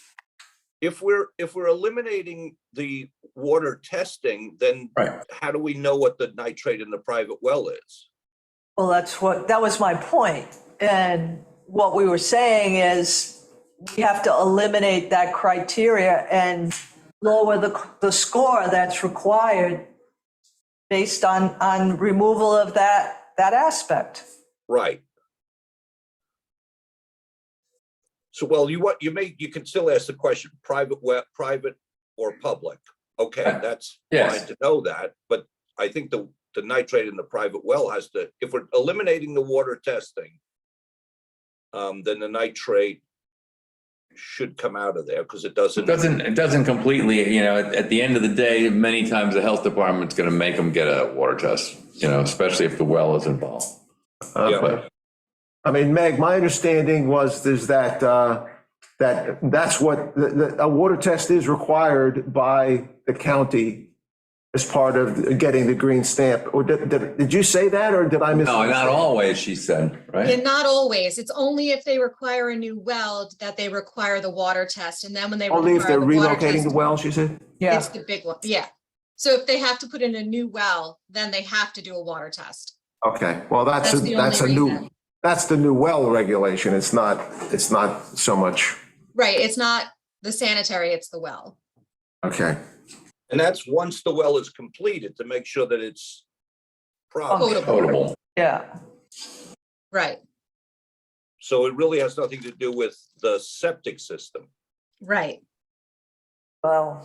Speaker 5: if we're eliminating the water testing, then
Speaker 7: Right.
Speaker 5: how do we know what the nitrate in the private well is?
Speaker 6: well, that was my point. And what we were saying is we have to eliminate that criteria and lower the score that's required based on removal of that aspect.
Speaker 5: Right. So, well, you can still ask the question, private or public. Okay, that's
Speaker 7: Yes.
Speaker 5: fine to know that, but I think the nitrate in the private well has to, if we're eliminating the water testing, then the nitrate should come out of there because it doesn't.
Speaker 7: It doesn't completely, at the end of the day, many times the health department's going to make them get a water test, especially if the well is involved.
Speaker 5: Yeah.
Speaker 7: But
Speaker 3: I mean, Meg, my understanding is that that's what a water test is required by the county as part of getting the green stamp. Or did you say that, or did I miss?
Speaker 7: no, not always, she said, right?
Speaker 11: Yeah, not always. It's only if they require a new well that they require the water test. And then when they
Speaker 3: Only if
Speaker 11: require
Speaker 3: they're
Speaker 11: the water
Speaker 3: relocating
Speaker 11: test,
Speaker 3: the well, she said?
Speaker 6: Yeah,
Speaker 11: it's the big one. Yeah. So if they have to put in a new well, then they have to do a water test.
Speaker 3: Okay, well, that's
Speaker 11: That's the
Speaker 3: a
Speaker 11: only
Speaker 3: new,
Speaker 11: reason.
Speaker 3: that's the new well regulation. It's not so much,
Speaker 11: Right. It's not the sanitary, it's the well.
Speaker 3: okay.
Speaker 5: And that's once the well is completed to make sure that it's proper.
Speaker 11: Potable.
Speaker 7: Potable.
Speaker 6: yeah.
Speaker 11: Right.
Speaker 5: So it really has nothing to do with the septic system.
Speaker 11: Right.
Speaker 6: Well,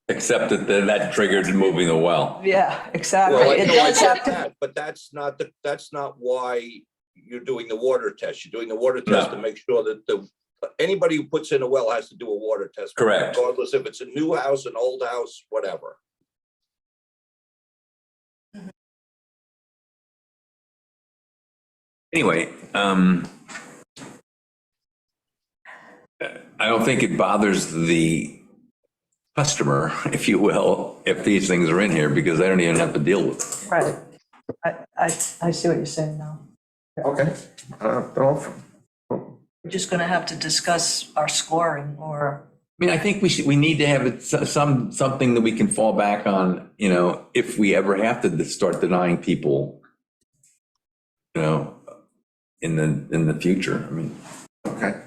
Speaker 7: Except that triggered moving the well.
Speaker 6: yeah, exactly.
Speaker 5: Well, I
Speaker 6: It
Speaker 5: know I
Speaker 6: does
Speaker 5: get
Speaker 6: have to,
Speaker 5: that, but that's not why you're doing the water test. You're doing the water test
Speaker 7: No.
Speaker 5: to make sure that anybody who puts in a well has to do a water test.
Speaker 7: Correct.
Speaker 5: Regardless if it's a new house, an old house, whatever.
Speaker 1: Anyway,
Speaker 7: I don't think it bothers the customer, if you will, if these things are in here, because they don't even have to deal with it.
Speaker 6: right. I see what you're saying now.
Speaker 3: Okay. Well,
Speaker 6: we're just going to have to discuss our scoring or.
Speaker 7: I mean, I think we need to have something that we can fall back on, if we ever have to start denying people, in the future. I mean,
Speaker 3: Okay.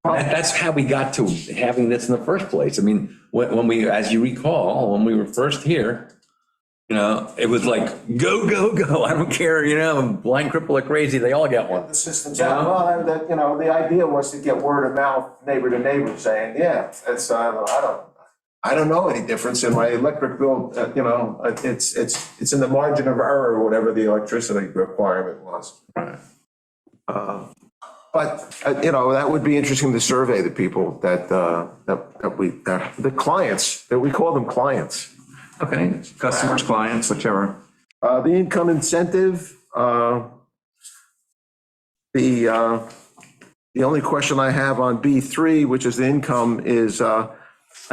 Speaker 7: that's how we got to having this in the first place. I mean, when we, as you recall, when we were first here, it was like, go, go, go. I don't care, blind, cripple, or crazy, they all get one.
Speaker 3: The system's well, that, the idea was to get word of mouth, neighbor to neighbor saying, yeah, it's, I don't know any difference in my electric bill, it's in the margin of error, or whatever the electricity requirement was.
Speaker 7: Right.
Speaker 3: But, that would be interesting to survey the people the clients, that we call them clients.
Speaker 1: Okay, customers, clients, whichever.
Speaker 3: The income incentive, the only question I have on B3, which is the income, is I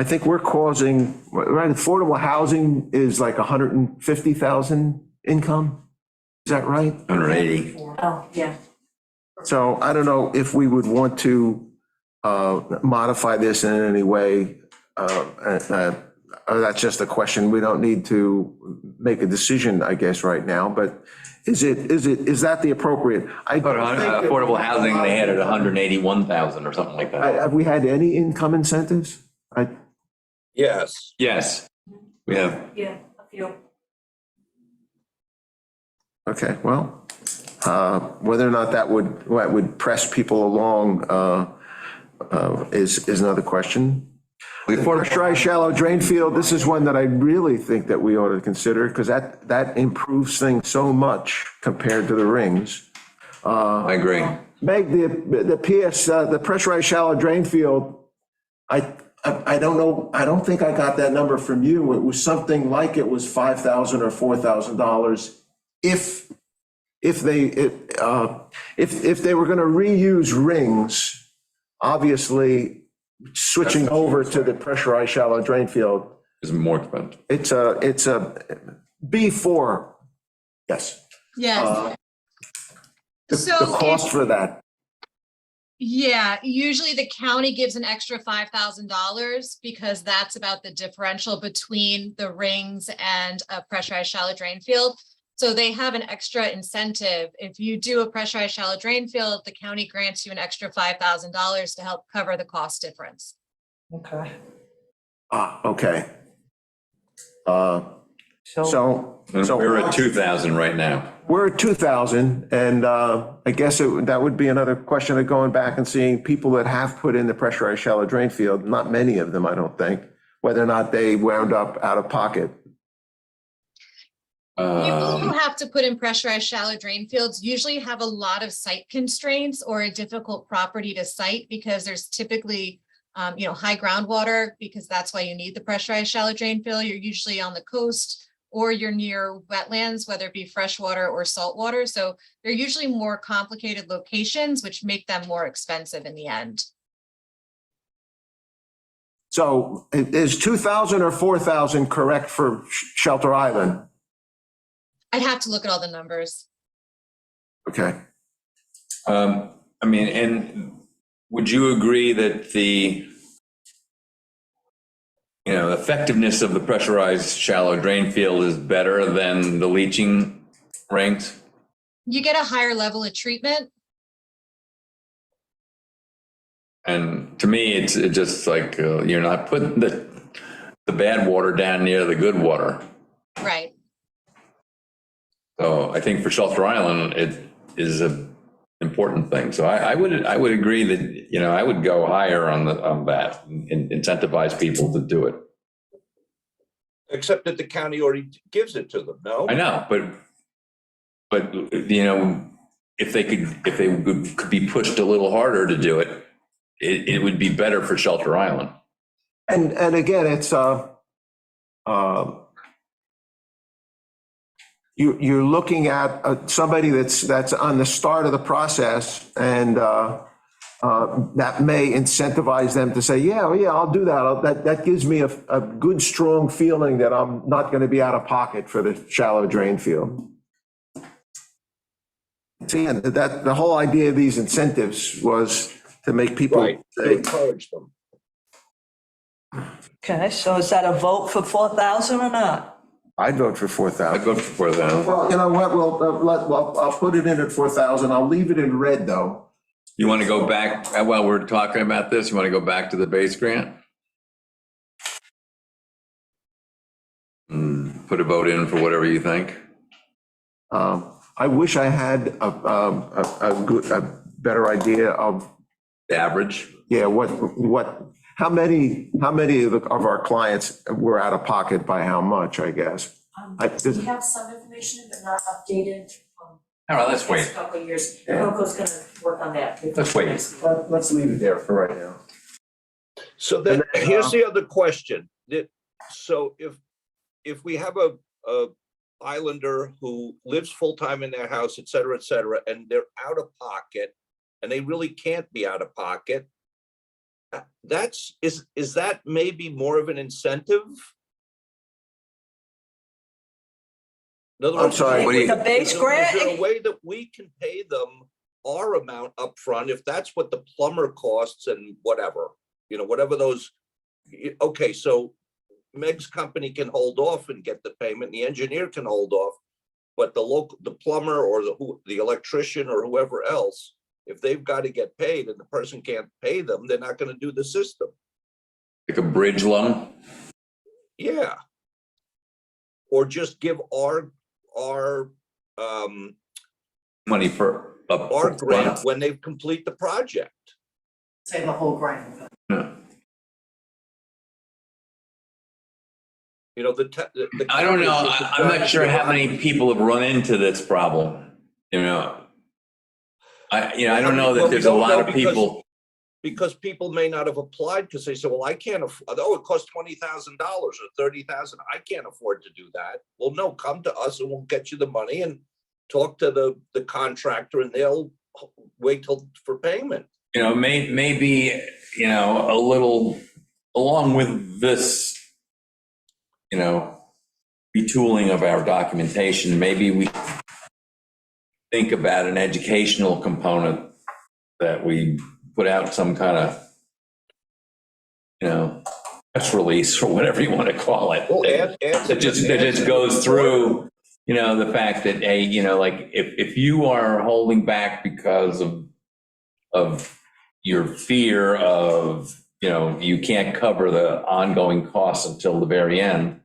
Speaker 3: think we're causing, right, affordable housing is like 150,000 income? Is that right?
Speaker 1: 180.
Speaker 9: Oh, yeah.
Speaker 3: So I don't know if we would want to modify this in any way. That's just a question. We don't need to make a decision, I guess, right now, but is that the appropriate?
Speaker 7: But on affordable housing, they had it 181,000 or something like that.
Speaker 3: Have we had any income incentives?
Speaker 5: Yes.
Speaker 7: Yes, we have.
Speaker 9: Yeah, a few.
Speaker 3: Okay, well, whether or not that would press people along is another question. Pressurized shallow drain field, this is one that I really think that we ought to consider, because that improves things so much compared to the rings.
Speaker 1: I agree.
Speaker 3: Meg, the pressurized shallow drain field, I don't know, I don't think I got that number from you. It was something like it was $5,000 or $4,000 if they were going to reuse rings. Obviously, switching over to the pressurized shallow drain field,
Speaker 7: Is more expensive.
Speaker 3: it's a B4. Yes.
Speaker 11: Yes.
Speaker 3: The
Speaker 11: So
Speaker 3: cost for that.
Speaker 11: Yeah, usually the county gives an extra $5,000 because that's about the differential between the rings and a pressurized shallow drain field. So they have an extra incentive. If you do a pressurized shallow drain field, the county grants you an extra $5,000 to help cover the cost difference.
Speaker 6: Okay.
Speaker 3: Okay. So
Speaker 7: We're at 2,000 right now.
Speaker 3: we're at 2,000, and I guess that would be another question of going back and seeing people that have put in the pressurized shallow drain field, not many of them, I don't think, whether or not they wound up out of pocket.
Speaker 11: People who have to put in pressurized shallow drain fields usually have a lot of site constraints or a difficult property to site because there's typically, high groundwater, because that's why you need the pressurized shallow drain field. You're usually on the coast or you're near wetlands, whether it be freshwater or saltwater. So they're usually more complicated locations, which make them more expensive in the end.
Speaker 3: So is 2,000 or 4,000 correct for Shelter Island?
Speaker 11: I'd have to look at all the numbers.
Speaker 3: Okay.
Speaker 7: And would you agree that the effectiveness of the pressurized shallow drain field is better than the leaching rings?
Speaker 11: You get a higher level of treatment.
Speaker 7: And to me, it's just like you're not putting the bad water down near the good water.
Speaker 11: Right.
Speaker 7: So I think for Shelter Island, it is an important thing. So I would agree that, I would go higher on that and incentivize people to do it.
Speaker 5: Except that the county already gives it to them, no?
Speaker 7: I know, but if they could be pushed a little harder to do it, it would be better for Shelter Island.
Speaker 3: And again, it's you're looking at somebody that's on the start of the process, and that may incentivize them to say, yeah, I'll do that. That gives me a good, strong feeling that I'm not going to be out of pocket for the shallow drain field. See, and that the whole idea of these incentives was to make people
Speaker 5: Right, to
Speaker 3: say,
Speaker 5: encourage them.
Speaker 6: Okay, so is that a vote for 4,000 or not?
Speaker 3: I'd vote for
Speaker 7: I'd
Speaker 3: 4,000.
Speaker 7: go for that.
Speaker 3: Well, you know what, well, I'll put it in at 4,000. I'll leave it in red, though.
Speaker 7: You want to go back, while we're talking about this, you want to go back to the base grant? Put a vote in for whatever you think.
Speaker 3: I wish I had a better idea of,
Speaker 7: The average?
Speaker 3: yeah, how many of our clients were out of pocket by how much, I guess?
Speaker 9: We have some information, but not updated.
Speaker 7: All right, let's wait.
Speaker 9: Next couple of years.
Speaker 3: Yeah.
Speaker 9: Coco's gonna work on that.
Speaker 7: Let's wait.
Speaker 3: Let's leave it there for right now.
Speaker 5: So then,
Speaker 3: And then,
Speaker 5: here's the other question. So if we have a islander who lives full-time in their house, et cetera, and they're out of pocket, and they really can't be out of pocket, is that maybe more of an incentive? In other
Speaker 3: I'm
Speaker 5: words,
Speaker 3: sorry,
Speaker 7: what do you-
Speaker 6: The base
Speaker 5: is there a
Speaker 6: grant?
Speaker 5: way that we can pay them our amount upfront if that's what the plumber costs and whatever, whatever those, okay, so Meg's company can hold off and get the payment, the engineer can hold off, but the plumber or the electrician or whoever else, if they've got to get paid and the person can't pay them, they're not going to do the system.
Speaker 7: Like a bridge loan?
Speaker 5: Yeah. Or just give our
Speaker 7: Money for
Speaker 5: our grant when they complete the project.
Speaker 2: Say the whole grant.
Speaker 7: I don't know, I'm not sure how many people have run into this problem, I don't know that there's a lot of people.
Speaker 5: Because people may not have applied because they said, well, I can't afford, it costs $20,000 or $30,000. I can't afford to do that. Well, no, come to us and we'll get you the money and talk to the contractor and they'll wait for payment.
Speaker 7: Maybe, a little, along with this, retooling of our documentation, maybe we think about an educational component that we put out some kind of, press release or whatever you want to call it.
Speaker 5: Well,
Speaker 7: That just goes through, the fact that, hey, like if you are holding back because of your fear of, you can't cover the ongoing costs until the very end,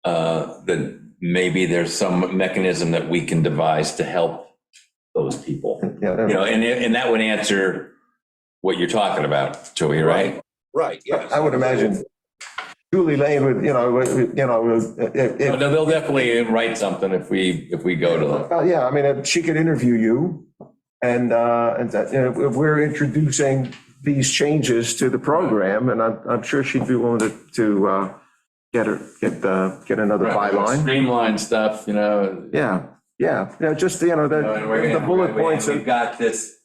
Speaker 7: then maybe there's some mechanism that we can devise to help those people. And that would answer what you're talking about, Joey, right?
Speaker 5: Right, yes.
Speaker 3: I would imagine Julie Lane would, if,
Speaker 7: No, they'll definitely write something if we go to them.
Speaker 3: yeah, I mean, if she could interview you and that, if we're introducing these changes to the program, and I'm sure she'd be willing to get another byline.
Speaker 7: Streamline stuff,
Speaker 3: Yeah, just,
Speaker 7: and
Speaker 3: the bullet points.
Speaker 7: We've got this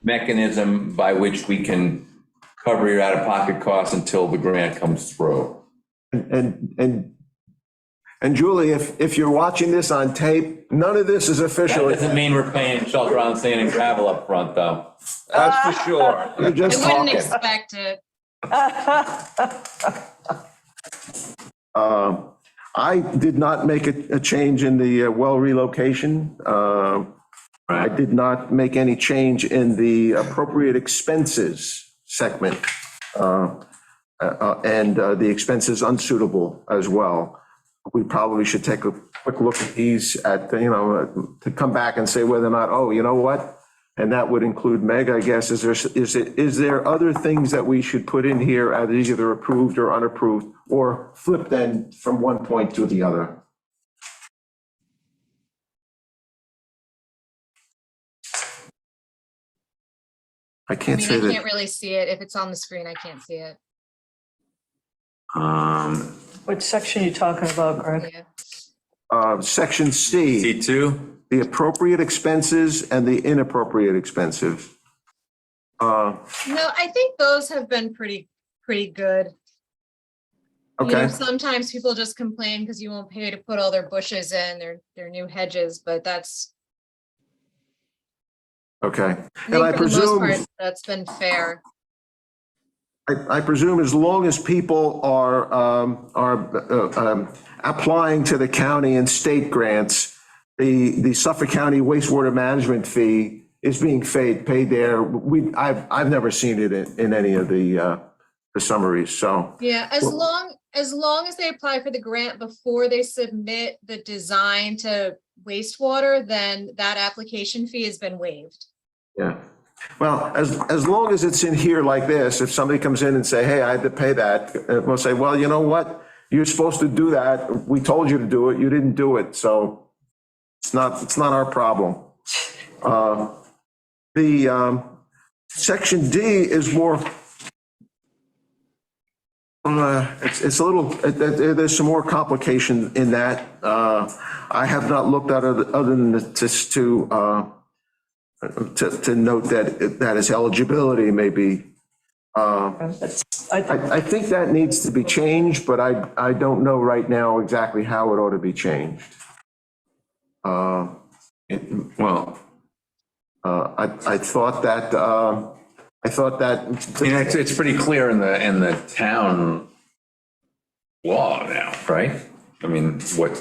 Speaker 7: mechanism by which we can cover your out-of-pocket costs until the grant comes through.
Speaker 3: And Julie, if you're watching this on tape, none of this is
Speaker 7: That
Speaker 3: official.
Speaker 7: doesn't mean we're paying shelter on sand and gravel up front, though.
Speaker 5: That's for sure.
Speaker 3: You're
Speaker 11: I
Speaker 3: just
Speaker 11: wouldn't
Speaker 3: talking.
Speaker 11: expect it.
Speaker 3: I did not make a change in the well relocation. I did not make any change in the appropriate expenses segment, and the expenses unsuitable as well. We probably should take a quick look at these to come back and say whether or not, oh, you know what? And that would include Meg, I guess. Is there other things that we should put in here as either approved or unapproved, or flip then from one point to the other? I
Speaker 11: I
Speaker 3: can't
Speaker 11: mean,
Speaker 3: say
Speaker 11: I
Speaker 3: that.
Speaker 11: can't really see it. If it's on the screen, I can't see it.
Speaker 6: What section are you talking about, Greg?
Speaker 11: Yeah.
Speaker 3: Section C,
Speaker 7: C2?
Speaker 3: the appropriate expenses and the inappropriate expenses.
Speaker 11: No, I think those have been pretty good.
Speaker 3: Okay.
Speaker 11: Sometimes people just complain because you won't pay to put all their bushes in, their new hedges, but that's
Speaker 3: Okay.
Speaker 11: I
Speaker 3: And
Speaker 11: think
Speaker 3: I
Speaker 11: for the most
Speaker 3: presume,
Speaker 11: part, that's been fair.
Speaker 3: I presume as long as people are applying to the county and state grants, the Suffolk County wastewater management fee is being paid there. I've never seen it in any of the summaries, so.
Speaker 11: Yeah,
Speaker 3: Well-
Speaker 11: as long as they apply for the grant before they submit the design to wastewater, then that application fee has been waived.
Speaker 3: Yeah. Well, as long as it's in here like this, if somebody comes in and say, hey, I had to pay that, we'll say, well, you know what? You're supposed to do that. We told you to do it. You didn't do it. So it's not our problem. The section D is more, it's a little, there's some more complication in that. I have not looked at it other than just to note that its eligibility may be. I think that needs to be changed, but I don't know right now exactly how it ought to be changed.
Speaker 1: Well,
Speaker 3: I thought that,
Speaker 7: I mean, it's pretty clear in the town law now, right? I mean, what,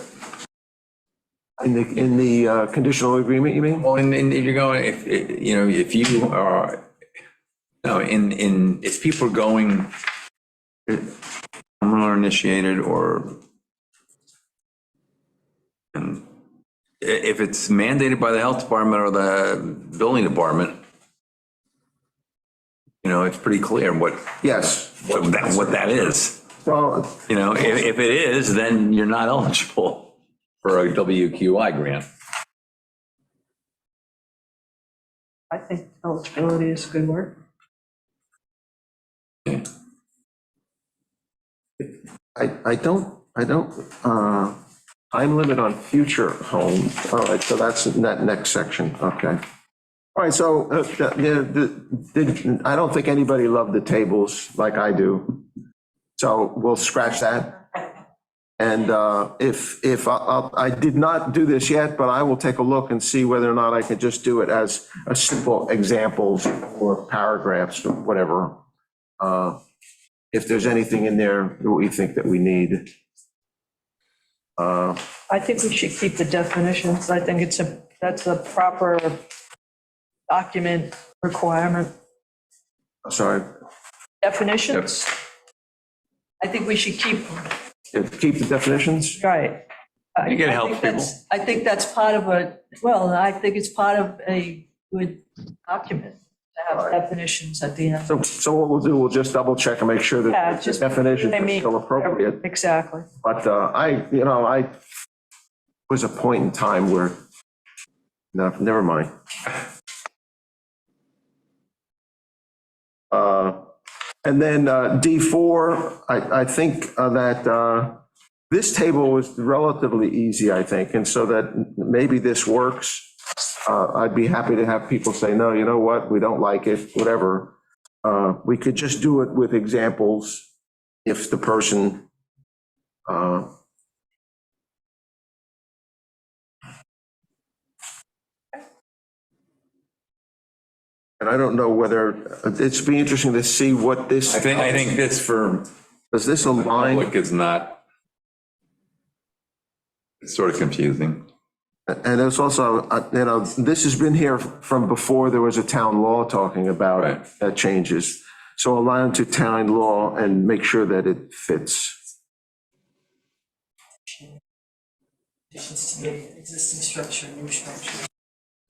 Speaker 3: in the conditional agreement, you mean?
Speaker 7: well, if you're going, if you are, if people are going,
Speaker 1: homeowner initiated or, and if it's mandated by the health department or the building department, it's pretty clear what that is.
Speaker 3: Well,
Speaker 1: If it is, then you're not eligible.
Speaker 7: for a WQI grant.
Speaker 6: I think eligibility is a good word.
Speaker 3: I don't, time limit on future homes. All right, so that's that next section, okay. All right, so, I don't think anybody loved the tables like I do. So we'll scratch that. And if I did not do this yet, but I will take a look and see whether or not I can just do it as a simple examples or paragraphs or whatever. If there's anything in there that we think that we need.
Speaker 6: I think we should keep the definitions. I think that's a proper document requirement.
Speaker 3: Sorry,
Speaker 6: Definitions? I think we should keep,
Speaker 3: keep the definitions?
Speaker 6: right.
Speaker 1: You can
Speaker 6: I
Speaker 1: help
Speaker 6: think that's- I think that's part of I think it's part of a good document to have definitions at the end.
Speaker 3: So what we'll do, we'll just double check and make sure
Speaker 6: Yeah,
Speaker 3: that the
Speaker 6: just-
Speaker 3: definitions
Speaker 6: I
Speaker 3: are
Speaker 6: mean,
Speaker 3: still appropriate.
Speaker 6: Exactly.
Speaker 3: But I was a point in time where, no, never mind. And then D4, I think that this table was relatively easy, I think, and so that maybe this works. I'd be happy to have people say, no, you know what, we don't like it, whatever. We could just do it with examples if the person and I don't know whether, it's be interesting to see what this.
Speaker 7: I think this for
Speaker 3: Does this align?
Speaker 7: public is not, it's sort of confusing.
Speaker 3: And it's also, this has been here from before there was a town law talking about
Speaker 7: Right.
Speaker 3: changes. So align to town law and make sure that it fits.
Speaker 6: Additions to the existing structure, new structure.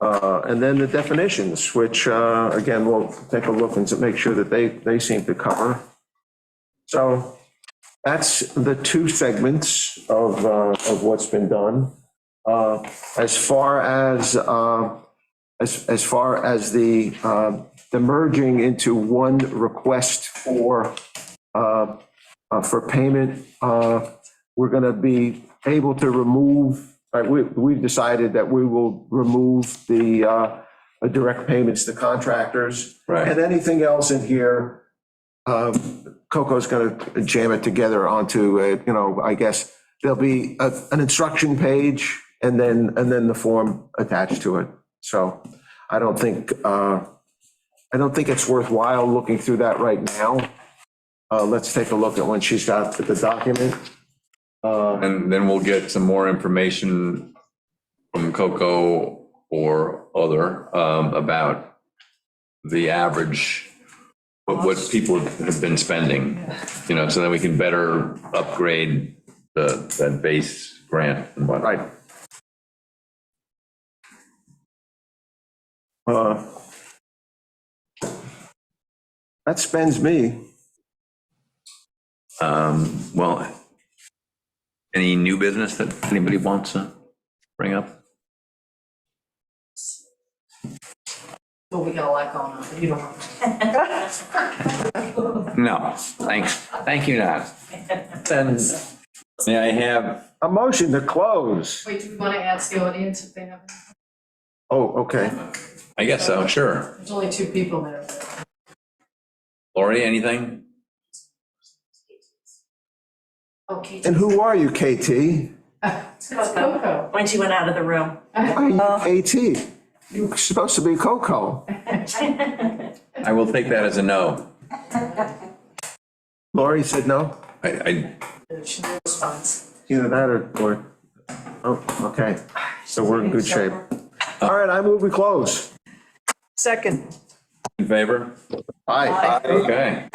Speaker 3: And then the definitions, which, again, we'll take a look and make sure that they seem to cover. So that's the two segments of what's been done. As far as the merging into one request for payment, we're going to be able to remove. We've decided that we will remove the direct payments to contractors.
Speaker 7: Right.
Speaker 3: And anything else in here, Coco's going to jam it together onto, I guess there'll be an instruction page and then the form attached to it. So I don't think it's worthwhile looking through that right now. Let's take a look at when she's got the document.
Speaker 7: And then we'll get some more information from Coco or other about the average, what people have been spending, you know, so that we can better upgrade that base grant and whatnot.
Speaker 3: Right. That spends me.
Speaker 1: Well, any new business that anybody wants to bring up?
Speaker 2: Well, we got a lot going on, but you don't want to.
Speaker 1: No, thanks. Thank you, not.
Speaker 7: Then, may I have,
Speaker 3: A motion to close.
Speaker 2: Wait, do we want to ask the audience if they have, any?
Speaker 3: Oh, okay.
Speaker 7: I guess so, sure.
Speaker 2: There's only 2 people there.
Speaker 7: Lori, anything?
Speaker 2: Okay.
Speaker 3: And who are you, KT?
Speaker 2: It's Coco.
Speaker 9: When she went out of the room.
Speaker 3: Why are you KT? You're supposed to be Coco.
Speaker 7: I will take that as a no.
Speaker 3: Lori said no?
Speaker 7: I
Speaker 2: She no response.
Speaker 3: Either that or, oh, okay. So we're in good shape. All right, I move we close.
Speaker 6: Second.
Speaker 7: in favor?
Speaker 3: Aye.
Speaker 7: Okay.